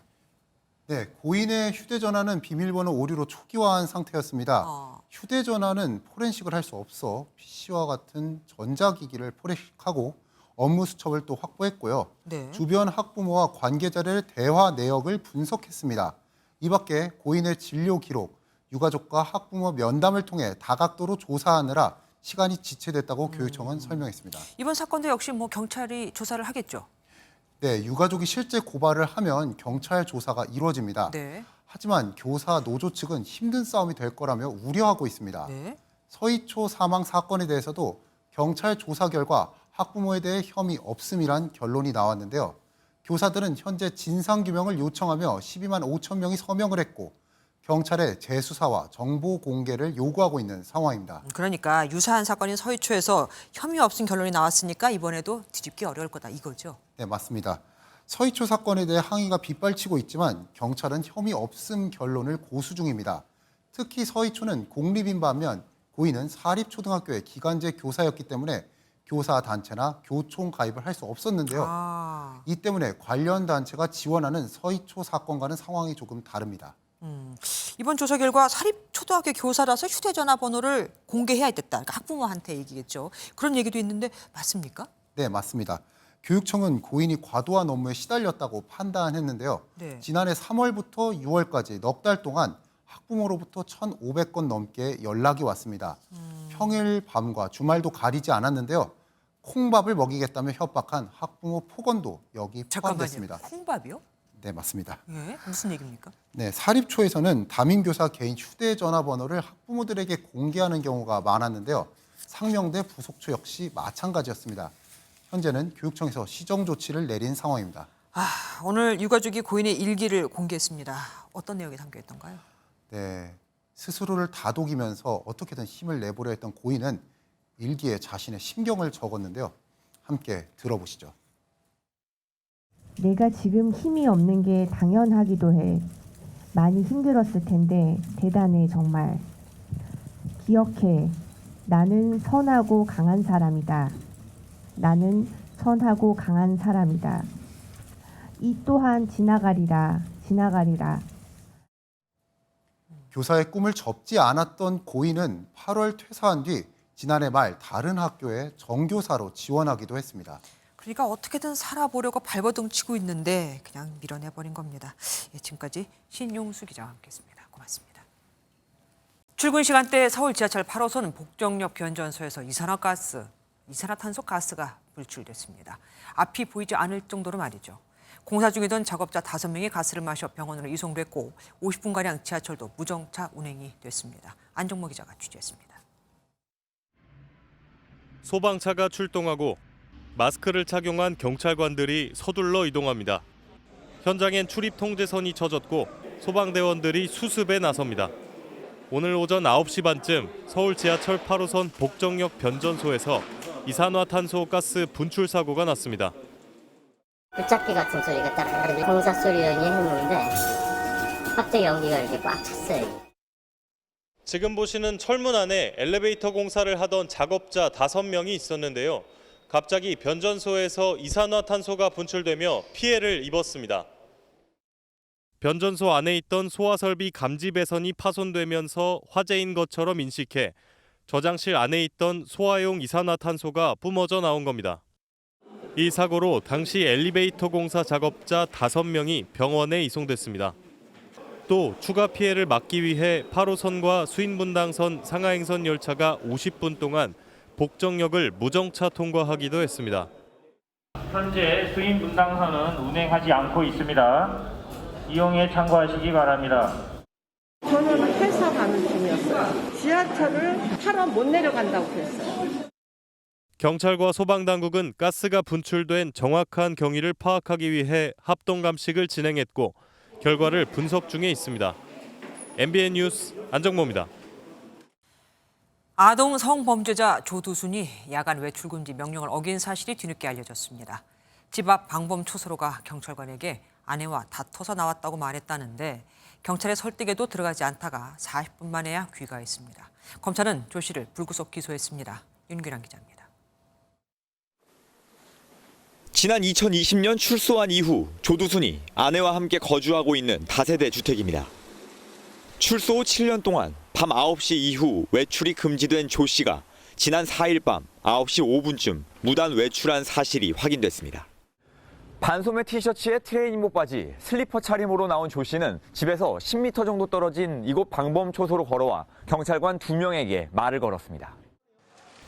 네, 고인의 휴대전화는 비밀번호 오류로 초기화한 상태였습니다. 휴대전화는 포렌식을 할 수 없어 PC와 같은 전자기기를 포렌식하고 업무 수첩을 또 확보했고요. 네. 주변 학부모와 관계자들의 대화 내역을 분석했습니다. 이 밖에 고인의 진료 기록, 유가족과 학부모 면담을 통해 다각도로 조사하느라 시간이 지체됐다고 교육청은 설명했습니다. 이번 사건도 역시 경찰이 조사를 하겠죠? 네, 유가족이 실제 고발을 하면 경찰 조사가 이루어집니다. 네. 하지만 교사 노조 측은 힘든 싸움이 될 거라며 우려하고 있습니다. 네. 서희초 사망 사건에 대해서도 경찰 조사 결과 학부모에 대해 혐의 없음이란 결론이 나왔는데요. 교사들은 현재 진상규명을 요청하며 12만 5천 명이 서명을 했고 경찰에 재수사와 정보 공개를 요구하고 있는 상황입니다. 그러니까 유사한 사건인 서희초에서 혐의 없음 결론이 나왔으니까 이번에도 뒤집기 어려울 거다 이거죠? 네, 맞습니다. 서희초 사건에 대해 항의가 빗발치고 있지만 경찰은 혐의 없음 결론을 고수 중입니다. 특히 서희초는 공립인 반면 고인은 사립초등학교의 기간제 교사였기 때문에 교사 단체나 교총 가입을 할 수 없었는데요. 이 때문에 관련 단체가 지원하는 서희초 사건과는 상황이 조금 다릅니다. 이번 조사 결과 사립초등학교 교사라서 휴대전화 번호를 공개해야 됐다. 그러니까 학부모한테 얘기겠죠. 그런 얘기도 있는데 맞습니까? 네, 맞습니다. 교육청은 고인이 과도한 업무에 시달렸다고 판단했는데요. 네. 지난해 3월부터 6월까지 넉 달 동안 학부모로부터 1,500건 넘게 연락이 왔습니다. 평일 밤과 주말도 가리지 않았는데요. 콩밥을 먹이겠다며 협박한 학부모 폭언도 여기 포함됐습니다. 콩밥이요? 네, 맞습니다. 예? 무슨 얘기입니까? 네, 사립초에서는 담임교사 개인 휴대전화 번호를 학부모들에게 공개하는 경우가 많았는데요. 상명대 부속초 역시 마찬가지였습니다. 현재는 교육청에서 시정 조치를 내린 상황입니다. 오늘 유가족이 고인의 일기를 공개했습니다. 어떤 내용이 담겨 있던가요? 네, 스스로를 다독이면서 어떻게든 힘을 내보려 했던 고인은 일기에 자신의 심경을 적었는데요. 함께 들어보시죠. 내가 지금 힘이 없는 게 당연하기도 해. 많이 힘들었을 텐데 대단해 정말. 기억해. 나는 선하고 강한 사람이다. 나는 선하고 강한 사람이다. 이 또한 지나가리라. 지나가리라. 교사의 꿈을 접지 않았던 고인은 8월 퇴사한 뒤 지난해 말 다른 학교에 정교사로 지원하기도 했습니다. 그러니까 어떻게든 살아보려고 발버둥 치고 있는데 그냥 밀어내버린 겁니다. 지금까지 신용수 기자와 함께했습니다. 고맙습니다. 출근 시간대 서울 지하철 8호선 복정역 변전소에서 이산화탄소 가스가 분출됐습니다. 앞이 보이지 않을 정도로 말이죠. 공사 중이던 작업자 5명이 가스를 마셔 병원으로 이송됐고 50분가량 지하철도 무정차 운행이 됐습니다. 안정모 기자가 취재했습니다. 소방차가 출동하고 마스크를 착용한 경찰관들이 서둘러 이동합니다. 현장엔 출입 통제선이 쳐졌고 소방대원들이 수습에 나섭니다. 오늘 오전 9시 반쯤 서울 지하철 8호선 복정역 변전소에서 이산화탄소 가스 분출 사고가 났습니다. 불잡기 같은 소리가 딱 공사 소리였니 했는데 갑자기 연기가 이렇게 꽉 찼어요. 지금 보시는 철문 안에 엘리베이터 공사를 하던 작업자 5명이 있었는데요. 갑자기 변전소에서 이산화탄소가 분출되며 피해를 입었습니다. 변전소 안에 있던 소화설비 감지 배선이 파손되면서 화재인 것처럼 인식해 저장실 안에 있던 소화용 이산화탄소가 뿜어져 나온 겁니다. 이 사고로 당시 엘리베이터 공사 작업자 5명이 병원에 이송됐습니다. 또 추가 피해를 막기 위해 8호선과 수인분당선 상하행선 열차가 50분 동안 복정역을 무정차 통과하기도 했습니다. 현재 수인분당선은 운행하지 않고 있습니다. 이용에 참고하시기 바랍니다. 저는 회사 가는 중이었어요. 지하철을 타러 못 내려간다고 그랬어요. 경찰과 소방당국은 가스가 분출된 정확한 경위를 파악하기 위해 합동 감식을 진행했고 결과를 분석 중에 있습니다. MBN 뉴스 안정모입니다. 아동 성범죄자 조두순이 야간 외출 금지 명령을 어긴 사실이 뒤늦게 알려졌습니다. 집 앞 방범 초소로가 경찰관에게 아내와 다퉈서 나왔다고 말했다는데 경찰의 설득에도 들어가지 않다가 40분 만에야 귀가했습니다. 검찰은 조 씨를 불구속 기소했습니다. 윤규란 기자입니다. 지난 2020년 출소한 이후 조두순이 아내와 함께 거주하고 있는 다세대 주택입니다. 출소 후 7년 동안 밤 9시 이후 외출이 금지된 조 씨가 지난 4일 밤 9시 5분쯤 무단 외출한 사실이 확인됐습니다. 반소매 티셔츠에 트레이닝복 바지, 슬리퍼 차림으로 나온 조 씨는 집에서 10m 정도 떨어진 이곳 방범 초소로 걸어와 경찰관 2명에게 말을 걸었습니다.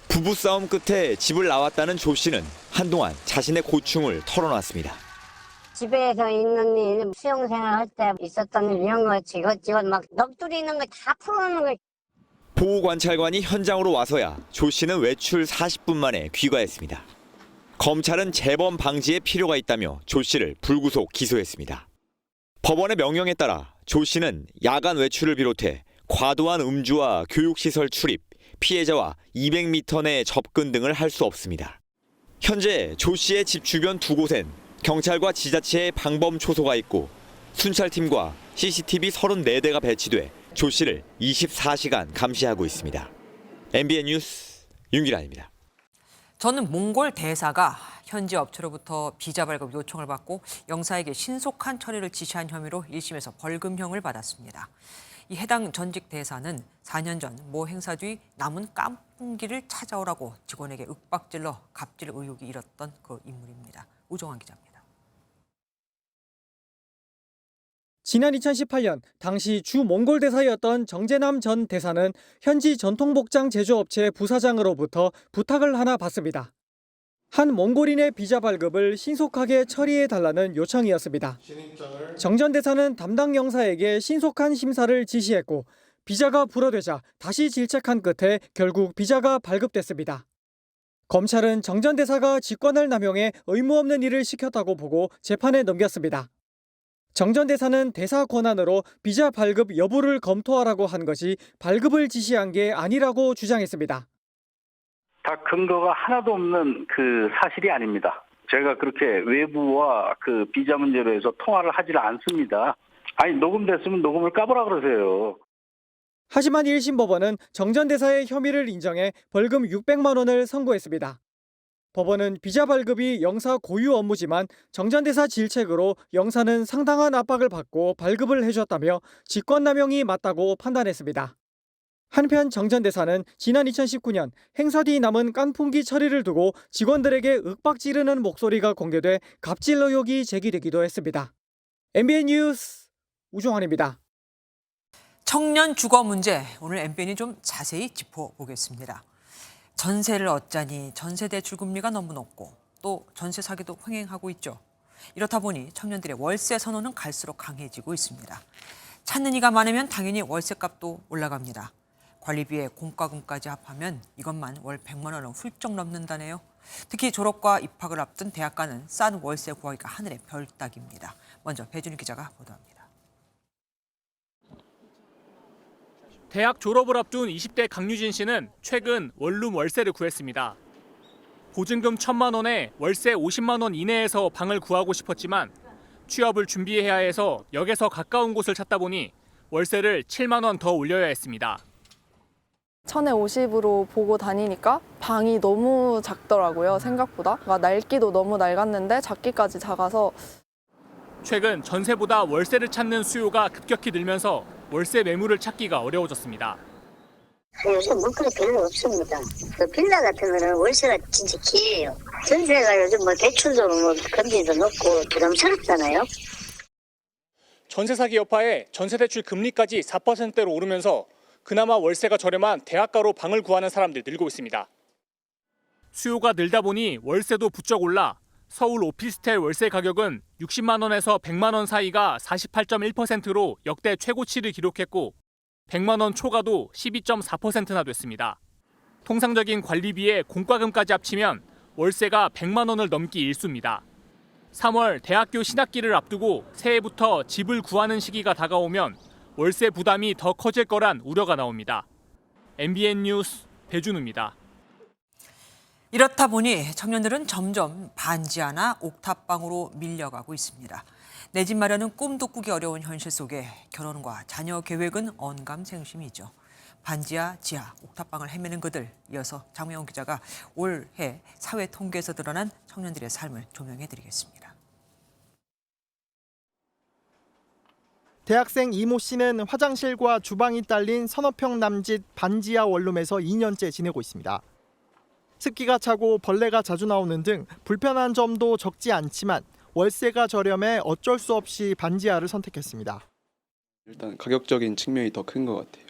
부부싸움 끝에 집을 나왔다는 조 씨는 한동안 자신의 고충을 털어놨습니다. 집에서 있는 일, 수영생활 할 때 있었던 일 이런 거 이것저것 막 넋두리 있는 거 다 풀어놓는 거. 보호관찰관이 현장으로 와서야 조 씨는 외출 40분 만에 귀가했습니다. 검찰은 재범 방지에 필요가 있다며 조 씨를 불구속 기소했습니다. 법원의 명령에 따라 조 씨는 야간 외출을 비롯해 과도한 음주와 교육시설 출입, 피해자와 200m 내 접근 등을 할 수 없습니다. 현재 조 씨의 집 주변 두 곳엔 경찰과 지자체의 방범 초소가 있고 순찰팀과 CCTV 34대가 배치돼 조 씨를 24시간 감시하고 있습니다. MBN 뉴스 윤기란입니다. 저는 몽골 대사가 현지 업체로부터 비자 발급 요청을 받고 영사에게 신속한 처리를 지시한 혐의로 1심에서 벌금형을 받았습니다. 이 해당 전직 대사는 4년 전 모 행사 뒤 남은 깐풍기를 찾아오라고 직원에게 윽박질러 갑질 의혹이 일었던 그 인물입니다. 우정환 기자입니다. 지난 2018년 당시 주 몽골 대사였던 정재남 전 대사는 현지 전통복장 제조업체 부사장으로부터 부탁을 하나 받습니다. 한 몽골인의 비자 발급을 신속하게 처리해달라는 요청이었습니다. 정 전 대사는 담당 영사에게 신속한 심사를 지시했고 비자가 불어되자 다시 질책한 끝에 결국 비자가 발급됐습니다. 검찰은 정 전 대사가 직권을 남용해 의무 없는 일을 시켰다고 보고 재판에 넘겼습니다. 정 전 대사는 대사 권한으로 비자 발급 여부를 검토하라고 한 것이 발급을 지시한 게 아니라고 주장했습니다. 다 근거가 하나도 없는 그 사실이 아닙니다. 제가 그렇게 외부와 그 비자 문제로 해서 통화를 하지를 않습니다. 아니 녹음됐으면 녹음을 까보라 그러세요. 하지만 1심 법원은 정 전 대사의 혐의를 인정해 벌금 600만 원을 선고했습니다. 법원은 비자 발급이 영사 고유 업무지만 정 전 대사 질책으로 영사는 상당한 압박을 받고 발급을 해줬다며 직권남용이 맞다고 판단했습니다. 한편 정 전 대사는 지난 2019년 행사 뒤 남은 깐풍기 처리를 두고 직원들에게 윽박 지르는 목소리가 공개돼 갑질 의혹이 제기되기도 했습니다. MBN 뉴스 우종환입니다. 청년 주거 문제, 오늘 MBN이 좀 자세히 짚어보겠습니다. 전세를 얻자니 전세 대출 금리가 너무 높고 또 전세 사기도 횡행하고 있죠. 이렇다 보니 청년들의 월세 선호는 갈수록 강해지고 있습니다. 찾는 이가 많으면 당연히 월세값도 올라갑니다. 관리비에 공과금까지 합하면 이것만 월 100만 원은 훌쩍 넘는다네요. 특히 졸업과 입학을 앞둔 대학가는 싼 월세 구하기가 하늘의 별 따기입니다. 먼저 배준희 기자가 보도합니다. 대학 졸업을 앞둔 20대 강유진 씨는 최근 원룸 월세를 구했습니다. 보증금 1,000만 원에 월세 50만 원 이내에서 방을 구하고 싶었지만 취업을 준비해야 해서 역에서 가까운 곳을 찾다 보니 월세를 7만 원 더 올려야 했습니다. 1050으로 보고 다니니까 방이 너무 작더라고요, 생각보다. 낡기도 너무 낡았는데 작기까지 작아서. 최근 전세보다 월세를 찾는 수요가 급격히 늘면서 월세 매물을 찾기가 어려워졌습니다. 요즘 물건이 별로 없습니다. 그 빌라 같은 거는 월세가 진짜 기해요. 전세가 요즘 뭐 대출도 뭐 금리도 높고 부담스럽잖아요. 전세 사기 여파에 전세 대출 금리까지 4%대로 오르면서 그나마 월세가 저렴한 대학가로 방을 구하는 사람들 늘고 있습니다. 수요가 늘다 보니 월세도 부쩍 올라 서울 오피스텔 월세 가격은 60만 원에서 100만 원 사이가 48.1%로 역대 최고치를 기록했고 100만 원 초과도 12.4%나 됐습니다. 통상적인 관리비에 공과금까지 합치면 월세가 100만 원을 넘기 일쑤입니다. 3월 대학교 신학기를 앞두고 새해부터 집을 구하는 시기가 다가오면 월세 부담이 더 커질 거란 우려가 나옵니다. MBN 뉴스 배준우입니다. 이렇다 보니 청년들은 점점 반지하나 옥탑방으로 밀려가고 있습니다. 내 집 마련은 꿈도 꾸기 어려운 현실 속에 결혼과 자녀 계획은 언감생심이죠. 반지하, 지하, 옥탑방을 헤매는 그들, 이어서 장명훈 기자가 올해 사회 통계에서 드러난 청년들의 삶을 조명해드리겠습니다. 대학생 이모 씨는 화장실과 주방이 딸린 서너 평 남짓 반지하 원룸에서 2년째 지내고 있습니다. 습기가 차고 벌레가 자주 나오는 등 불편한 점도 적지 않지만 월세가 저렴해 어쩔 수 없이 반지하를 선택했습니다. 일단 가격적인 측면이 더 큰 것 같아요.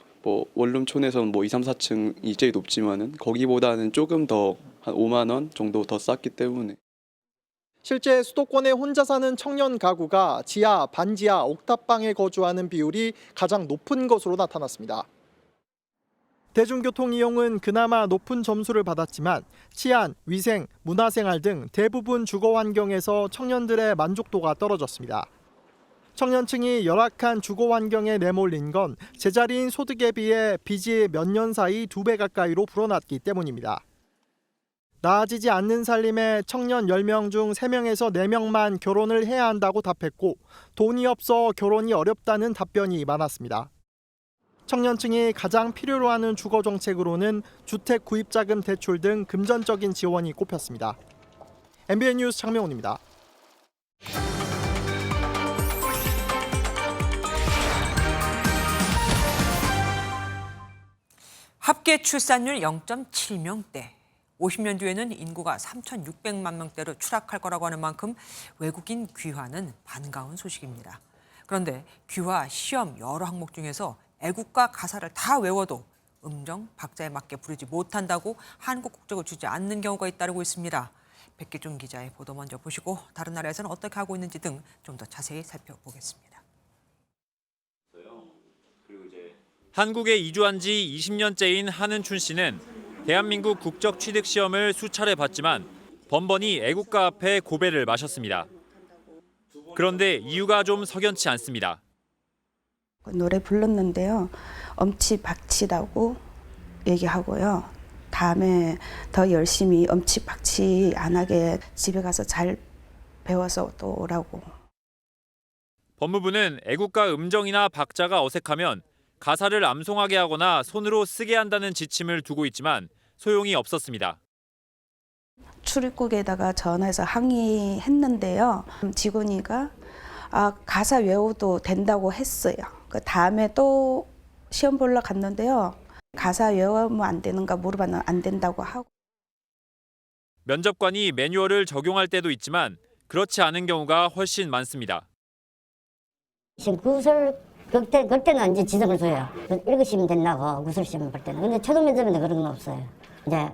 원룸촌에서는 2, 3, 4층이 제일 높지만은 거기보다는 조금 더 한 5만 원 정도 더 쌌기 때문에. 실제 수도권에 혼자 사는 청년 가구가 지하, 반지하, 옥탑방에 거주하는 비율이 가장 높은 것으로 나타났습니다. 대중교통 이용은 그나마 높은 점수를 받았지만 치안, 위생, 문화생활 등 대부분 주거 환경에서 청년들의 만족도가 떨어졌습니다. 청년층이 열악한 주거 환경에 내몰린 건 제자리인 소득에 비해 빚이 몇 년 사이 2배 가까이로 불어났기 때문입니다. 나아지지 않는 살림에 청년 10명 중 3명에서 4명만 결혼을 해야 한다고 답했고 돈이 없어 결혼이 어렵다는 답변이 많았습니다. 청년층이 가장 필요로 하는 주거 정책으로는 주택 구입자금 대출 등 금전적인 지원이 꼽혔습니다. MBN 뉴스 장명훈입니다. 합계 출산율 0.7명대. 50년 뒤에는 인구가 3,600만 명대로 추락할 거라고 하는 만큼 외국인 귀화는 반가운 소식입니다. 그런데 귀화 시험 여러 항목 중에서 애국가 가사를 다 외워도 음정 박자에 맞게 부르지 못한다고 한국 국적을 주지 않는 경우가 잇따르고 있습니다. 백기준 기자의 보도 먼저 보시고 다른 나라에서는 어떻게 하고 있는지 등 좀 더 자세히 살펴보겠습니다. 한국에 이주한 지 20년째인 한은춘 씨는 대한민국 국적 취득 시험을 수차례 봤지만 번번이 애국가 앞에 고배를 마셨습니다. 그런데 이유가 좀 석연치 않습니다. 노래 불렀는데요. 엄치박치다고 얘기하고요. 다음에 더 열심히 엄치박치 안 하게 집에 가서 잘 배워서 또 오라고. 법무부는 애국가 음정이나 박자가 어색하면 가사를 암송하게 하거나 손으로 쓰게 한다는 지침을 두고 있지만 소용이 없었습니다. 출입국에다가 전화해서 항의했는데요. 직원이가 가사 외워도 된다고 했어요. 그 다음에 또 시험 보러 갔는데요. 가사 외우면 안 되는가 물어봤는데 안 된다고 하고. 면접관이 매뉴얼을 적용할 때도 있지만 그렇지 않은 경우가 훨씬 많습니다. 구술 그때는 이제 지적을 줘요. 읽으시면 된다고 구술 시험 볼 때는. 근데 최종 면접에는 그런 건 없어요. 이제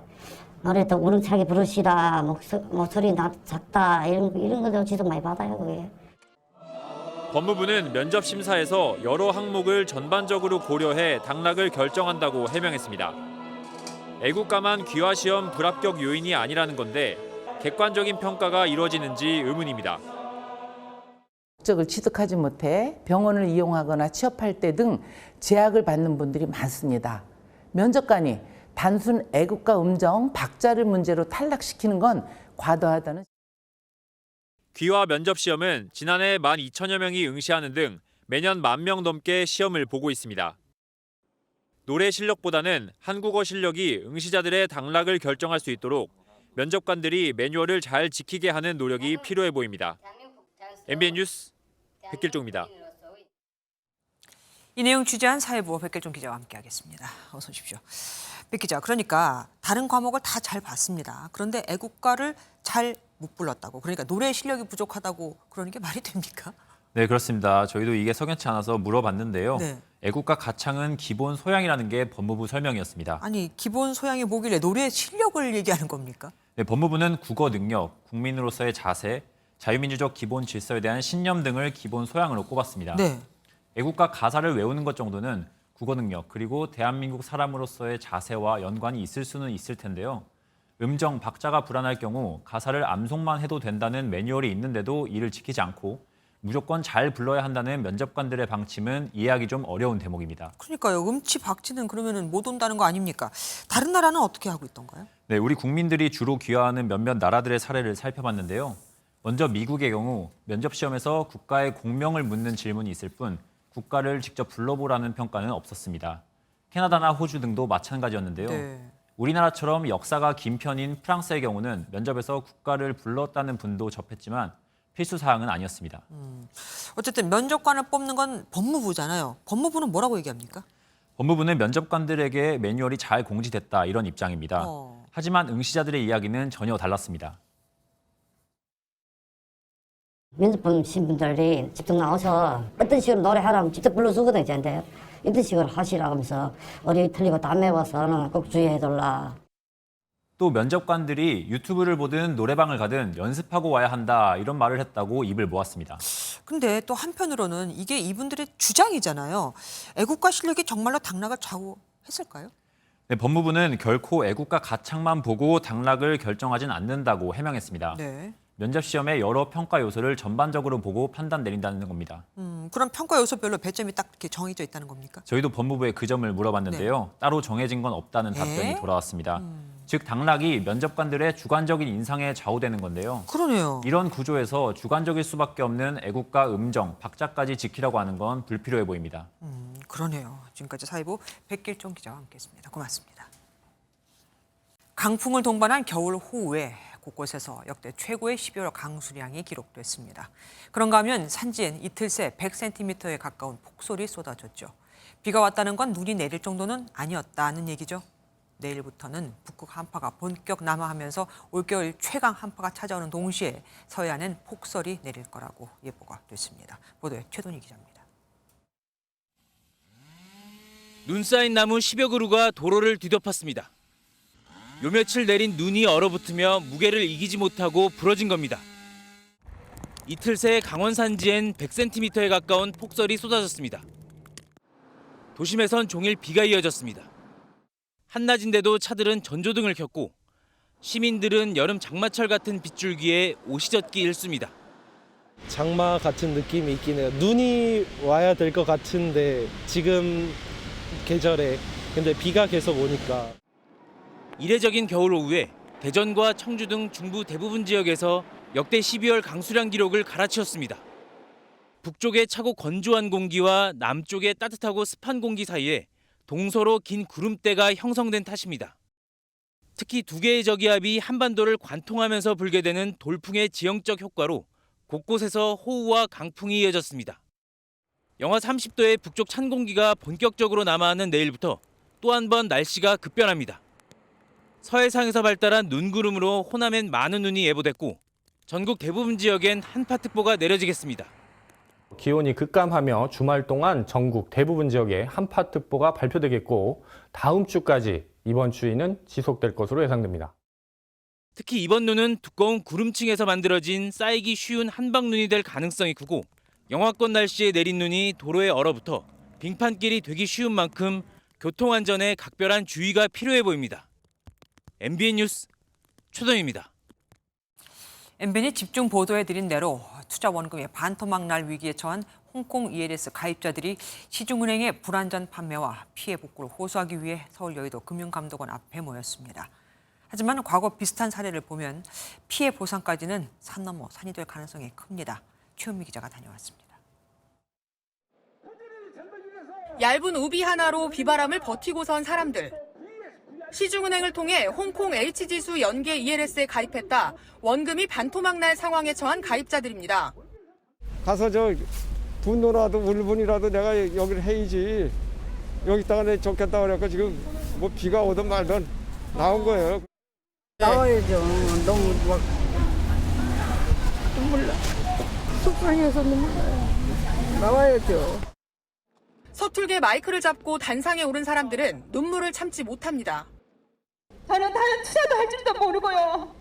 노래 더 우렁차게 부르시라, 목소리 작다 이런 거도 지적 많이 받아요. 그게. 법무부는 면접 심사에서 여러 항목을 전반적으로 고려해 당락을 결정한다고 해명했습니다. 애국가만 귀화 시험 불합격 요인이 아니라는 건데 객관적인 평가가 이루어지는지 의문입니다. 국적을 취득하지 못해 병원을 이용하거나 취업할 때 등 제약을 받는 분들이 많습니다. 면접관이 단순 애국가 음정, 박자를 문제로 탈락시키는 건 과도하다는. 귀화 면접 시험은 지난해 12,000여 명이 응시하는 등 매년 10,000명 넘게 시험을 보고 있습니다. 노래 실력보다는 한국어 실력이 응시자들의 당락을 결정할 수 있도록 면접관들이 매뉴얼을 잘 지키게 하는 노력이 필요해 보입니다. MBN 뉴스 백길종입니다. 이 내용 취재한 사회부 백길종 기자와 함께하겠습니다. 어서 오십시오. 백 기자, 그러니까 다른 과목을 다 잘 봤습니다. 그런데 애국가를 잘 못 불렀다고, 그러니까 노래 실력이 부족하다고 그러는 게 말이 됩니까? 네, 그렇습니다. 저희도 이게 석연치 않아서 물어봤는데요. 네. 애국가 가창은 기본 소양이라는 게 법무부 설명이었습니다. 아니, 기본 소양이 뭐길래 노래 실력을 얘기하는 겁니까? 네, 법무부는 국어 능력, 국민으로서의 자세, 자유민주적 기본 질서에 대한 신념 등을 기본 소양으로 꼽았습니다. 네. 애국가 가사를 외우는 것 정도는 국어 능력 그리고 대한민국 사람으로서의 자세와 연관이 있을 수는 있을 텐데요. 음정, 박자가 불안할 경우 가사를 암송만 해도 된다는 매뉴얼이 있는데도 이를 지키지 않고 무조건 잘 불러야 한다는 면접관들의 방침은 이해하기 좀 어려운 대목입니다. 그러니까요. 음치 박치는 그러면은 못 온다는 거 아닙니까? 다른 나라는 어떻게 하고 있던가요? 네, 우리 국민들이 주로 귀화하는 몇몇 나라들의 사례를 살펴봤는데요. 먼저 미국의 경우 면접 시험에서 국가의 공명을 묻는 질문이 있을 뿐 국가를 직접 불러보라는 평가는 없었습니다. 캐나다나 호주 등도 마찬가지였는데요. 네. 우리나라처럼 역사가 긴 편인 프랑스의 경우는 면접에서 국가를 불렀다는 분도 접했지만 필수 사항은 아니었습니다. 어쨌든 면접관을 뽑는 건 법무부잖아요. 법무부는 뭐라고 얘기합니까? 법무부는 면접관들에게 매뉴얼이 잘 공지됐다 이런 입장입니다. 하지만 응시자들의 이야기는 전혀 달랐습니다. 면접 보신 분들이 직접 나와서 어떤 식으로 노래하라면 직접 불러주거든요. 저한테. 이런 식으로 하시라고 하면서 어디 틀리고 다 매워서는 꼭 주의해둘라. 또 면접관들이 유튜브를 보든 노래방을 가든 연습하고 와야 한다 이런 말을 했다고 입을 모았습니다. 근데 또 한편으로는 이게 이분들의 주장이잖아요. 애국가 실력이 정말로 당락을 좌우했을까요? 네, 법무부는 결코 애국가 가창만 보고 당락을 결정하진 않는다고 해명했습니다. 네. 면접 시험의 여러 평가 요소를 전반적으로 보고 판단 내린다는 겁니다. 그럼 평가 요소별로 배점이 딱 이렇게 정해져 있다는 겁니까? 저희도 법무부에 그 점을 물어봤는데요. 따로 정해진 건 없다는 답변이 돌아왔습니다. 즉 당락이 면접관들의 주관적인 인상에 좌우되는 건데요. 그러네요. 이런 구조에서 주관적일 수밖에 없는 애국가 음정, 박자까지 지키라고 하는 건 불필요해 보입니다. 그러네요. 지금까지 사회부 백길종 기자와 함께했습니다. 고맙습니다. 강풍을 동반한 겨울 호우에 곳곳에서 역대 최고의 12월 강수량이 기록됐습니다. 그런가 하면 산지엔 이틀 새 100cm에 가까운 폭설이 쏟아졌죠. 비가 왔다는 건 눈이 내릴 정도는 아니었다는 얘기죠. 내일부터는 북극 한파가 본격 남하하면서 올겨울 최강 한파가 찾아오는 동시에 서해안엔 폭설이 내릴 거라고 예보가 됐습니다. 보도에 최돈희 기자입니다. 눈 쌓인 나무 10여 그루가 도로를 뒤덮었습니다. 요 며칠 내린 눈이 얼어붙으며 무게를 이기지 못하고 부러진 겁니다. 이틀 새 강원 산지엔 100cm에 가까운 폭설이 쏟아졌습니다. 도심에선 종일 비가 이어졌습니다. 한낮인데도 차들은 전조등을 켰고 시민들은 여름 장마철 같은 빗줄기에 옷이 젖기 일쑤입니다. 장마 같은 느낌이 있긴 해요. 눈이 와야 될 것 같은데 지금 계절에 근데 비가 계속 오니까. 이례적인 겨울 오후에 대전과 청주 등 중부 대부분 지역에서 역대 12월 강수량 기록을 갈아치웠습니다. 북쪽의 차고 건조한 공기와 남쪽의 따뜻하고 습한 공기 사이에 동서로 긴 구름대가 형성된 탓입니다. 특히 두 개의 저기압이 한반도를 관통하면서 불게 되는 돌풍의 지형적 효과로 곳곳에서 호우와 강풍이 이어졌습니다. 영하 30도의 북쪽 찬 공기가 본격적으로 남하하는 내일부터 또 한 번 날씨가 급변합니다. 서해상에서 발달한 눈구름으로 호남엔 많은 눈이 예보됐고 전국 대부분 지역엔 한파특보가 내려지겠습니다. 기온이 급감하며 주말 동안 전국 대부분 지역에 한파특보가 발표되겠고 다음 주까지 이번 추위는 지속될 것으로 예상됩니다. 특히 이번 눈은 두꺼운 구름층에서 만들어진 쌓이기 쉬운 한방눈이 될 가능성이 크고 영하권 날씨에 내린 눈이 도로에 얼어붙어 빙판길이 되기 쉬운 만큼 교통안전에 각별한 주의가 필요해 보입니다. MBN 뉴스 최동입니다. MBN이 집중 보도해드린 대로 투자 원금의 반토막 날 위기에 처한 홍콩 ELS 가입자들이 시중은행의 불안전 판매와 피해 복구를 호소하기 위해 서울 여의도 금융감독원 앞에 모였습니다. 하지만 과거 비슷한 사례를 보면 피해 보상까지는 산 넘어 산이 될 가능성이 큽니다. 최은미 기자가 다녀왔습니다. 얇은 우비 하나로 비바람을 버티고 선 사람들. 시중은행을 통해 홍콩 H지수 연계 ELS에 가입했다 원금이 반토막 날 상황에 처한 가입자들입니다. 가서 저 분노라도 울분이라도 내가 여기를 해야지. 여기다가 내 좋겠다 그래서 지금 뭐 비가 오든 말든 나온 거예요. 나와야죠. 너무 막 눈물 나. 속상해서 눈물 나요. 나와야죠. 서툴게 마이크를 잡고 단상에 오른 사람들은 눈물을 참지 못합니다. 저는 다른 투자도 할 줄도 모르고요.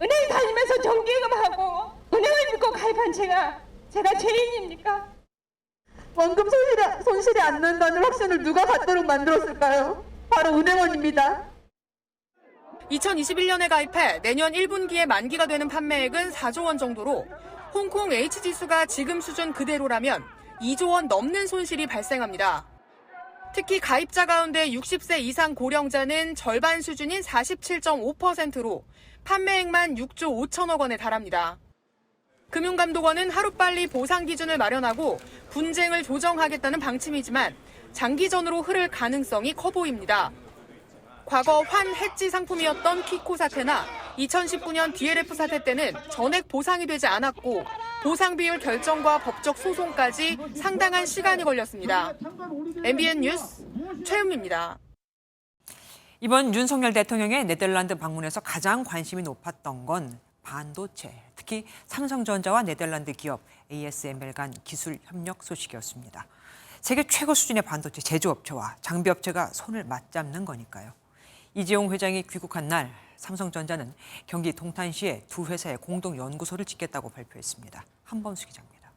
은행 다니면서 정기예금하고 은행을 믿고 가입한 제가 죄인입니까? 원금 손실이 안 난다는 확신을 누가 갖도록 만들었을까요? 바로 은행원입니다. 2021년에 가입해 내년 1분기에 만기가 되는 판매액은 4조 원 정도로 홍콩 H지수가 지금 수준 그대로라면 2조 원 넘는 손실이 발생합니다. 특히 가입자 가운데 60세 이상 고령자는 절반 수준인 47.5%로 판매액만 6조 5천억 원에 달합니다. 금융감독원은 하루빨리 보상 기준을 마련하고 분쟁을 조정하겠다는 방침이지만 장기전으로 흐를 가능성이 커 보입니다. 과거 환 해지 상품이었던 키코 사태나 2019년 DLF 사태 때는 전액 보상이 되지 않았고 보상 비율 결정과 법적 소송까지 상당한 시간이 걸렸습니다. MBN 뉴스 최은미입니다. 이번 윤석열 대통령의 네덜란드 방문에서 가장 관심이 높았던 건 반도체, 특히 삼성전자와 네덜란드 기업 ASML 간 기술 협력 소식이었습니다. 세계 최고 수준의 반도체 제조업체와 장비업체가 손을 맞잡는 거니까요. 이재용 회장이 귀국한 날 삼성전자는 경기 동탄시에 두 회사의 공동 연구소를 짓겠다고 발표했습니다. 한범수 기자입니다.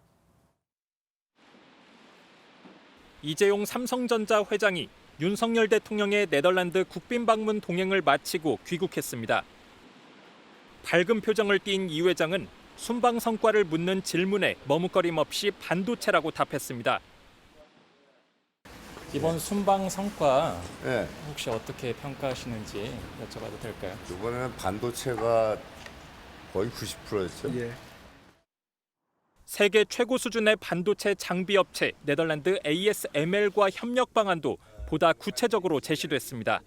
이재용 삼성전자 회장이 윤석열 대통령의 네덜란드 국빈 방문 동행을 마치고 귀국했습니다. 밝은 표정을 띈 이 회장은 순방 성과를 묻는 질문에 머뭇거림 없이 반도체라고 답했습니다. 이번 순방 성과 네. 혹시 어떻게 평가하시는지 여쭤봐도 될까요? 이번에는 반도체가 거의 90%였죠. 예. 세계 최고 수준의 반도체 장비 업체 네덜란드 ASML과 협력 방안도 보다 구체적으로 제시됐습니다.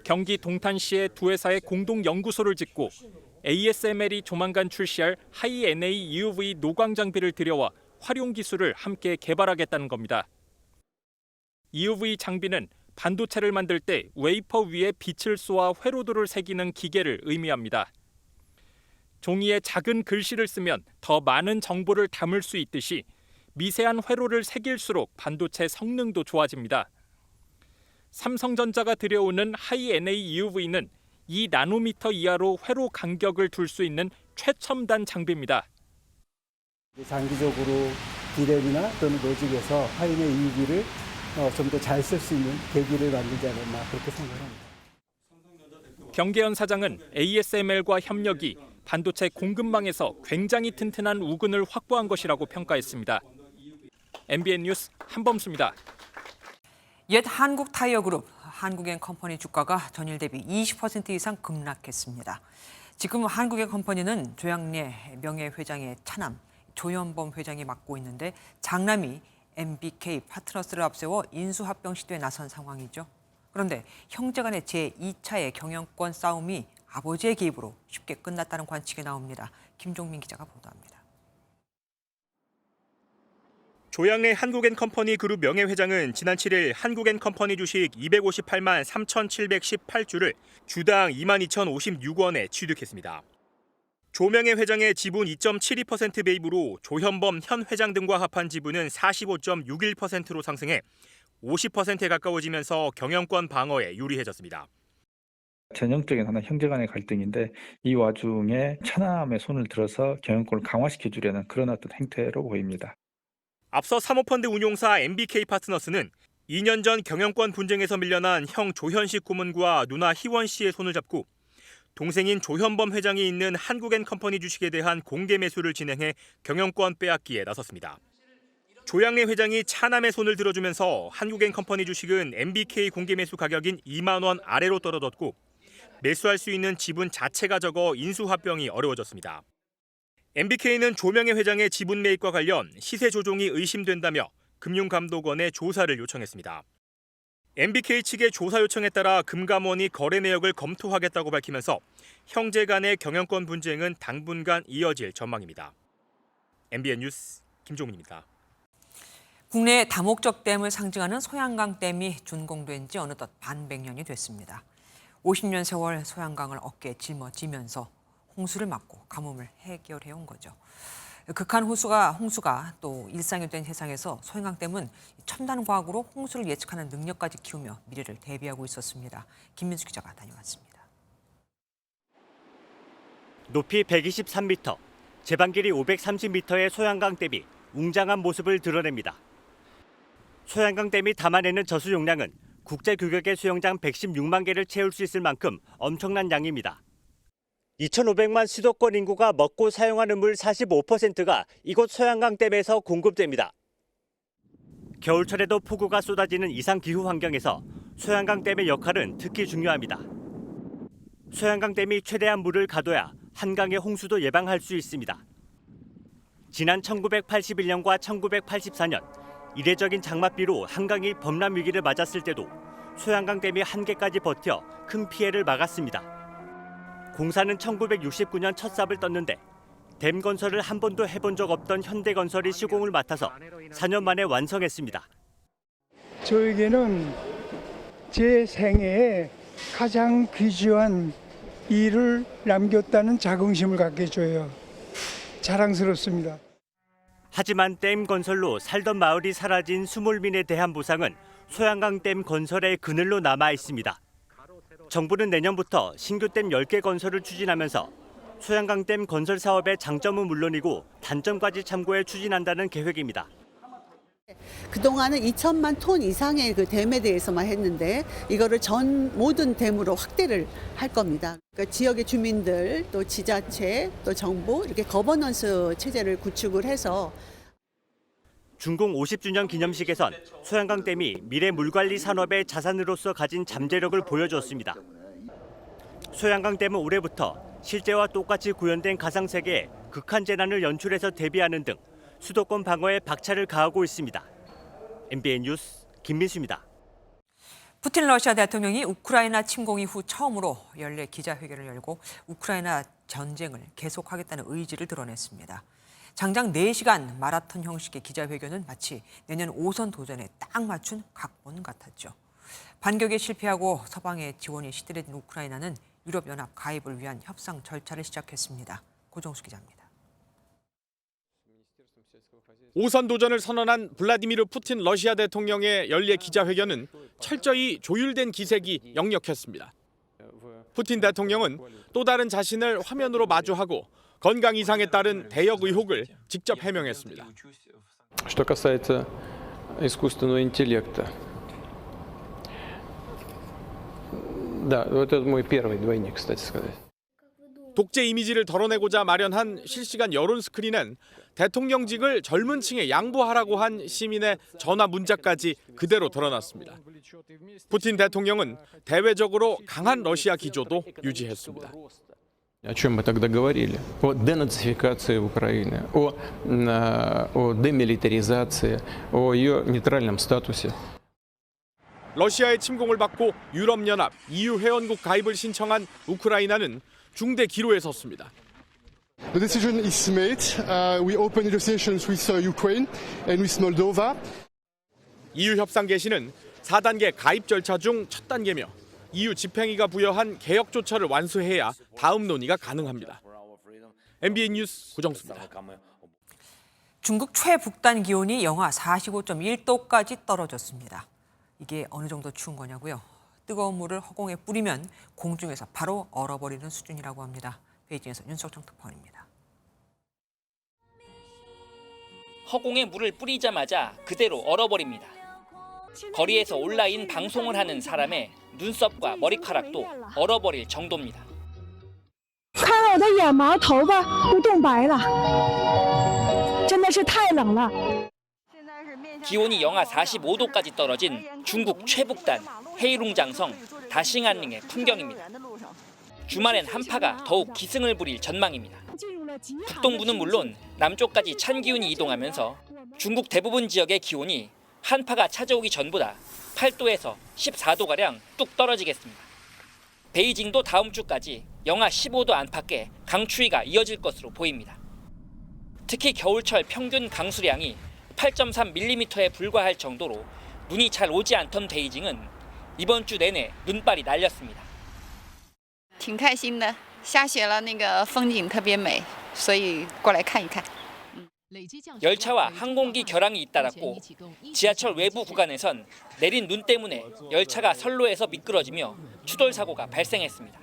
경기 동탄시에 두 회사의 공동 연구소를 짓고 ASML이 조만간 출시할 하이 NA EUV 노광 장비를 들여와 활용 기술을 함께 개발하겠다는 겁니다. EUV 장비는 반도체를 만들 때 웨이퍼 위에 빛을 쏘아 회로도를 새기는 기계를 의미합니다. 종이에 작은 글씨를 쓰면 더 많은 정보를 담을 수 있듯이 미세한 회로를 새길수록 반도체 성능도 좋아집니다. 삼성전자가 들여오는 하이 NA EUV는 2나노미터 이하로 회로 간격을 둘 수 있는 최첨단 장비입니다. 장기적으로 디램이나 또는 로직에서 하이네 EUV를 좀 더 잘 쓸 수 있는 계기를 만들지 않았나 그렇게 생각합니다. 경계현 사장은 ASML과 협력이 반도체 공급망에서 굉장히 튼튼한 우근을 확보한 것이라고 평가했습니다. MBN 뉴스 한범수입니다. 옛 한국타이어그룹 한국앤컴퍼니 주가가 전일 대비 20% 이상 급락했습니다. 지금 한국앤컴퍼니는 조양래 명예회장의 차남 조현범 회장이 맡고 있는데 장남이 MBK 파트너스를 앞세워 인수합병 시도에 나선 상황이죠. 그런데 형제 간의 제2차의 경영권 싸움이 아버지의 개입으로 쉽게 끝났다는 관측이 나옵니다. 김종민 기자가 보도합니다. 조양래 한국앤컴퍼니 그룹 명예회장은 지난 7일 한국앤컴퍼니 주식 258만 3,718주를 주당 22,056원에 취득했습니다. 조 명예회장의 지분 2.72% 매입으로 조현범 현 회장 등과 합한 지분은 45.61%로 상승해 50%에 가까워지면서 경영권 방어에 유리해졌습니다. 전형적인 하나 형제 간의 갈등인데 이 와중에 차남의 손을 들어서 경영권을 강화시켜 주려는 그런 어떤 행태로 보입니다. 앞서 사모펀드 운용사 MBK 파트너스는 2년 전 경영권 분쟁에서 밀려난 형 조현식 고문과 누나 희원 씨의 손을 잡고 동생인 조현범 회장이 있는 한국앤컴퍼니 주식에 대한 공개 매수를 진행해 경영권 빼앗기에 나섰습니다. 조양래 회장이 차남의 손을 들어주면서 한국앤컴퍼니 주식은 MBK 공개 매수 가격인 2만 원 아래로 떨어졌고 매수할 수 있는 지분 자체가 적어 인수합병이 어려워졌습니다. MBK는 조명혜 회장의 지분 매입과 관련 시세 조종이 의심된다며 금융감독원에 조사를 요청했습니다. MBK 측의 조사 요청에 따라 금감원이 거래 내역을 검토하겠다고 밝히면서 형제 간의 경영권 분쟁은 당분간 이어질 전망입니다. MBN 뉴스 김종민입니다. 국내 다목적 댐을 상징하는 소양강 댐이 준공된 지 어느덧 반백년이 됐습니다. 50년 세월 소양강을 어깨에 짊어지면서 홍수를 막고 가뭄을 해결해온 거죠. 극한 홍수가 또 일상이 된 세상에서 소양강댐은 첨단 과학으로 홍수를 예측하는 능력까지 키우며 미래를 대비하고 있었습니다. 김민수 기자가 다녀왔습니다. 높이 123m, 제반 길이 530m의 소양강댐이 웅장한 모습을 드러냅니다. 소양강댐이 담아내는 저수 용량은 국제 규격의 수영장 116만 개를 채울 수 있을 만큼 엄청난 양입니다. 2,500만 수도권 인구가 먹고 사용하는 물 45%가 이곳 소양강댐에서 공급됩니다. 겨울철에도 폭우가 쏟아지는 이상 기후 환경에서 소양강댐의 역할은 특히 중요합니다. 소양강댐이 최대한 물을 가둬야 한강의 홍수도 예방할 수 있습니다. 지난 1981년과 1984년 이례적인 장맛비로 한강이 범람 위기를 맞았을 때도 소양강댐이 한계까지 버텨 큰 피해를 막았습니다. 공사는 1969년 첫 삽을 떴는데 댐 건설을 한 번도 해본 적 없던 현대건설이 시공을 맡아서 4년 만에 완성했습니다. 저에게는 제 생애에 가장 귀중한 일을 남겼다는 자긍심을 갖게 해줘요. 자랑스럽습니다. 하지만 댐 건설로 살던 마을이 사라진 수몰민에 대한 보상은 소양강 댐 건설의 그늘로 남아 있습니다. 정부는 내년부터 신규 댐 10개 건설을 추진하면서 소양강 댐 건설 사업의 장점은 물론이고 단점까지 참고해 추진한다는 계획입니다. 그동안은 2천만 톤 이상의 그 댐에 대해서만 했는데 이거를 모든 댐으로 확대를 할 겁니다. 그러니까 지역의 주민들, 또 지자체, 또 정부 이렇게 거버넌스 체제를 구축을 해서 준공 50주년 기념식에선 소양강 댐이 미래 물관리 산업의 자산으로서 가진 잠재력을 보여주었습니다. 소양강 댐은 올해부터 실제와 똑같이 구현된 가상세계에 극한 재난을 연출해서 대비하는 등 수도권 방어에 박차를 가하고 있습니다. MBN 뉴스 김민수입니다. 푸틴 러시아 대통령이 우크라이나 침공 이후 처음으로 연례 기자회견을 열고 우크라이나 전쟁을 계속하겠다는 의지를 드러냈습니다. 장장 4시간 마라톤 형식의 기자회견은 마치 내년 5선 도전에 딱 맞춘 각본 같았죠. 반격에 실패하고 서방의 지원이 시들해진 우크라이나는 유럽연합 가입을 위한 협상 절차를 시작했습니다. 고정수 기자입니다. 5선 도전을 선언한 블라디미르 푸틴 러시아 대통령의 연례 기자회견은 철저히 조율된 기색이 역력했습니다. 푸틴 대통령은 또 다른 자신을 화면으로 마주하고 건강 이상에 따른 대역 의혹을 직접 해명했습니다. Что касается искусственного интеллекта, да, это мой первый двойник, кстати сказать. 독재 이미지를 덜어내고자 마련한 실시간 여론 스크린은 대통령직을 젊은 층에 양보하라고 한 시민의 전화 문자까지 그대로 드러났습니다. 푸틴 대통령은 대외적으로 강한 러시아 기조도 유지했습니다. О чем мы тогда говорили? О денацификации Украины, о демилитаризации, о ее нейтральном статусе. 러시아의 침공을 받고 유럽연합, EU 회원국 가입을 신청한 우크라이나는 중대 기로에 섰습니다. The decision is made. We open negotiations with Ukraine and with Moldova. EU 협상 개시는 4단계 가입 절차 중 첫 단계며 EU 집행위가 부여한 개혁 조처를 완수해야 다음 논의가 가능합니다. MBN 뉴스 고정수입니다. 중국 최북단 기온이 영하 45.1도까지 떨어졌습니다. 이게 어느 정도 추운 거냐고요? 뜨거운 물을 허공에 뿌리면 공중에서 바로 얼어버리는 수준이라고 합니다. 베이징에서 윤석정 특파원입니다. 허공에 물을 뿌리자마자 그대로 얼어버립니다. 거리에서 온라인 방송을 하는 사람의 눈썹과 머리카락도 얼어버릴 정도입니다. 看我的眼毛头发都冻白了，真的是太冷了。 기온이 영하 45도까지 떨어진 중국 최북단 헤이룽장성 다싱안岭의 풍경입니다. 주말엔 한파가 더욱 기승을 부릴 전망입니다. 북동부는 물론 남쪽까지 찬 기운이 이동하면서 중국 대부분 지역의 기온이 한파가 찾아오기 전보다 8도에서 14도가량 뚝 떨어지겠습니다. 베이징도 다음 주까지 영하 15도 안팎의 강추위가 이어질 것으로 보입니다. 특히 겨울철 평균 강수량이 8.3mm에 불과할 정도로 눈이 잘 오지 않던 베이징은 이번 주 내내 눈발이 날렸습니다. 挺开心的，下雪了，那个风景特别美，所以过来看一看。 열차와 항공기 결항이 잇따랐고 지하철 외부 구간에선 내린 눈 때문에 열차가 선로에서 미끄러지며 추돌 사고가 발생했습니다.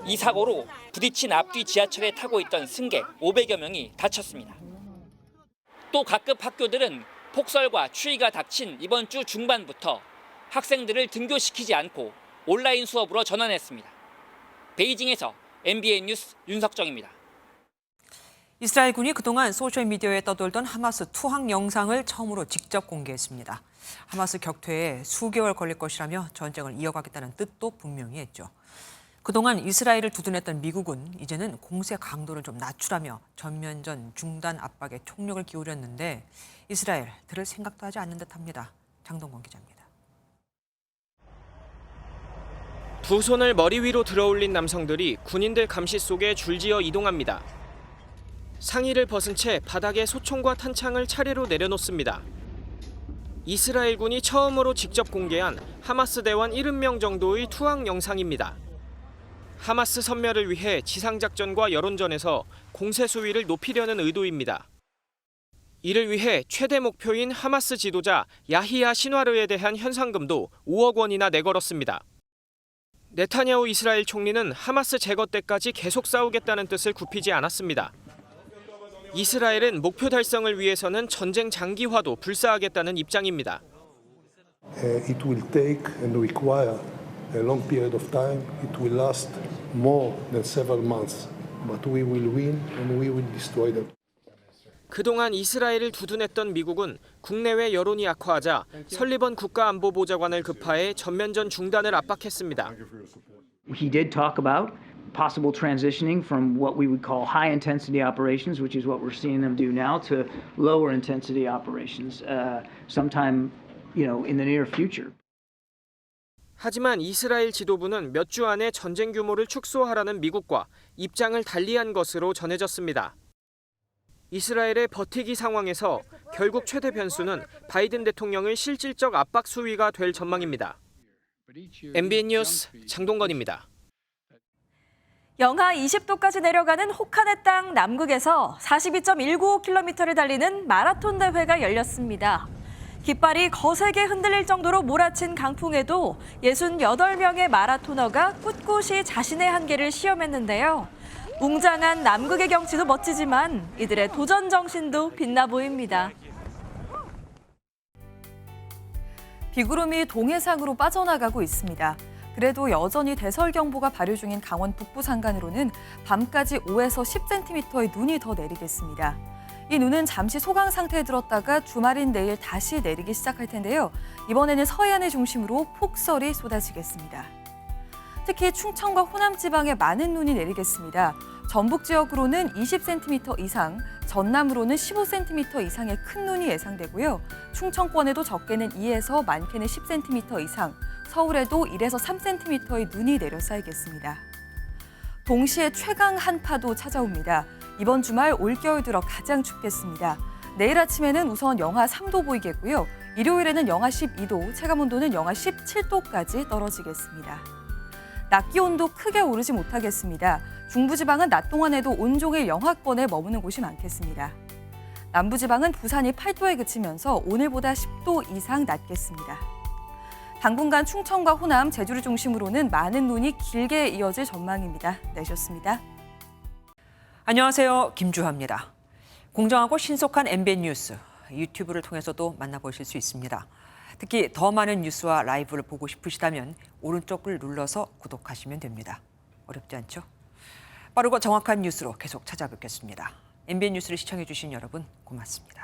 이 사고로 부딪힌 앞뒤 지하철에 타고 있던 승객 500여 명이 다쳤습니다. 또 각급 학교들은 폭설과 추위가 닥친 이번 주 중반부터 학생들을 등교시키지 않고 온라인 수업으로 전환했습니다. 베이징에서 MBN 뉴스 윤석정입니다. 이스라엘군이 그동안 소셜미디어에 떠돌던 하마스 투항 영상을 처음으로 직접 공개했습니다. 하마스 격퇴에 수개월 걸릴 것이라며 전쟁을 이어가겠다는 뜻도 분명히 했죠. 그동안 이스라엘을 두둔했던 미국은 이제는 공세 강도를 좀 낮추라며 전면전 중단 압박에 총력을 기울였는데 이스라엘 들을 생각도 하지 않는 듯합니다. 장동건 기자입니다. 두 손을 머리 위로 들어올린 남성들이 군인들 감시 속에 줄지어 이동합니다. 상의를 벗은 채 바닥에 소총과 탄창을 차례로 내려놓습니다. 이스라엘군이 처음으로 직접 공개한 하마스 대원 70명 정도의 투항 영상입니다. 하마스 섬멸을 위해 지상작전과 여론전에서 공세 수위를 높이려는 의도입니다. 이를 위해 최대 목표인 하마스 지도자 야히야 신와르에 대한 현상금도 5억 원이나 내걸었습니다. 네타냐후 이스라엘 총리는 하마스 제거 때까지 계속 싸우겠다는 뜻을 굽히지 않았습니다. 이스라엘은 목표 달성을 위해서는 전쟁 장기화도 불사하겠다는 입장입니다. It will take and require a long period of time. It will last more than several months. But we will win and we will destroy them. 그동안 이스라엘을 두둔했던 미국은 국내외 여론이 악화하자 설리번 국가안보보좌관을 급파해 전면전 중단을 압박했습니다. He did talk about possible transitioning from what we would call high intensity operations, which is what we're seeing them do now, to lower intensity operations sometime, in the near future. 하지만 이스라엘 지도부는 몇 주 안에 전쟁 규모를 축소하라는 미국과 입장을 달리한 것으로 전해졌습니다. 이스라엘의 버티기 상황에서 결국 최대 변수는 바이든 대통령의 실질적 압박 수위가 될 전망입니다. MBN 뉴스 장동건입니다. 영하 20도까지 내려가는 혹한의 땅 남극에서 42.195km를 달리는 마라톤 대회가 열렸습니다. 깃발이 거세게 흔들릴 정도로 몰아친 강풍에도 68명의 마라토너가 꿋꿋이 자신의 한계를 시험했는데요. 웅장한 남극의 경치도 멋지지만 이들의 도전 정신도 빛나 보입니다. 비구름이 동해상으로 빠져나가고 있습니다. 그래도 여전히 대설경보가 발효 중인 강원 북부 산간으로는 밤까지 5에서 10cm의 눈이 더 내리겠습니다. 이 눈은 잠시 소강 상태에 들었다가 주말인 내일 다시 내리기 시작할 텐데요. 이번에는 서해안을 중심으로 폭설이 쏟아지겠습니다. 특히 충청과 호남 지방에 많은 눈이 내리겠습니다. 전북 지역으로는 20cm 이상, 전남으로는 15cm 이상의 큰 눈이 예상되고요. 충청권에도 적게는 2에서 많게는 10cm 이상, 서울에도 1에서 3cm의 눈이 내려 쌓이겠습니다. 동시에 최강 한파도 찾아옵니다. 이번 주말 올겨울 들어 가장 춥겠습니다. 내일 아침에는 우선 영하 3도 보이겠고요. 일요일에는 영하 12도, 체감온도는 영하 17도까지 떨어지겠습니다. 낮 기온도 크게 오르지 못하겠습니다. 중부지방은 낮 동안에도 온종일 영하권에 머무는 곳이 많겠습니다. 남부지방은 부산이 8도에 그치면서 오늘보다 10도 이상 낮겠습니다. 당분간 충청과 호남, 제주를 중심으로는 많은 눈이 길게 이어질 전망입니다. 내셨습니다. 안녕하세요. 김주하입니다. 공정하고 신속한 MBN 뉴스, 유튜브를 통해서도 만나보실 수 있습니다. 특히 더 많은 뉴스와 라이브를 보고 싶으시다면 오른쪽을 눌러서 구독하시면 됩니다. 어렵지 않죠? 빠르고 정확한 뉴스로 계속 찾아뵙겠습니다. MBN 뉴스를 시청해 주신 여러분 고맙습니다.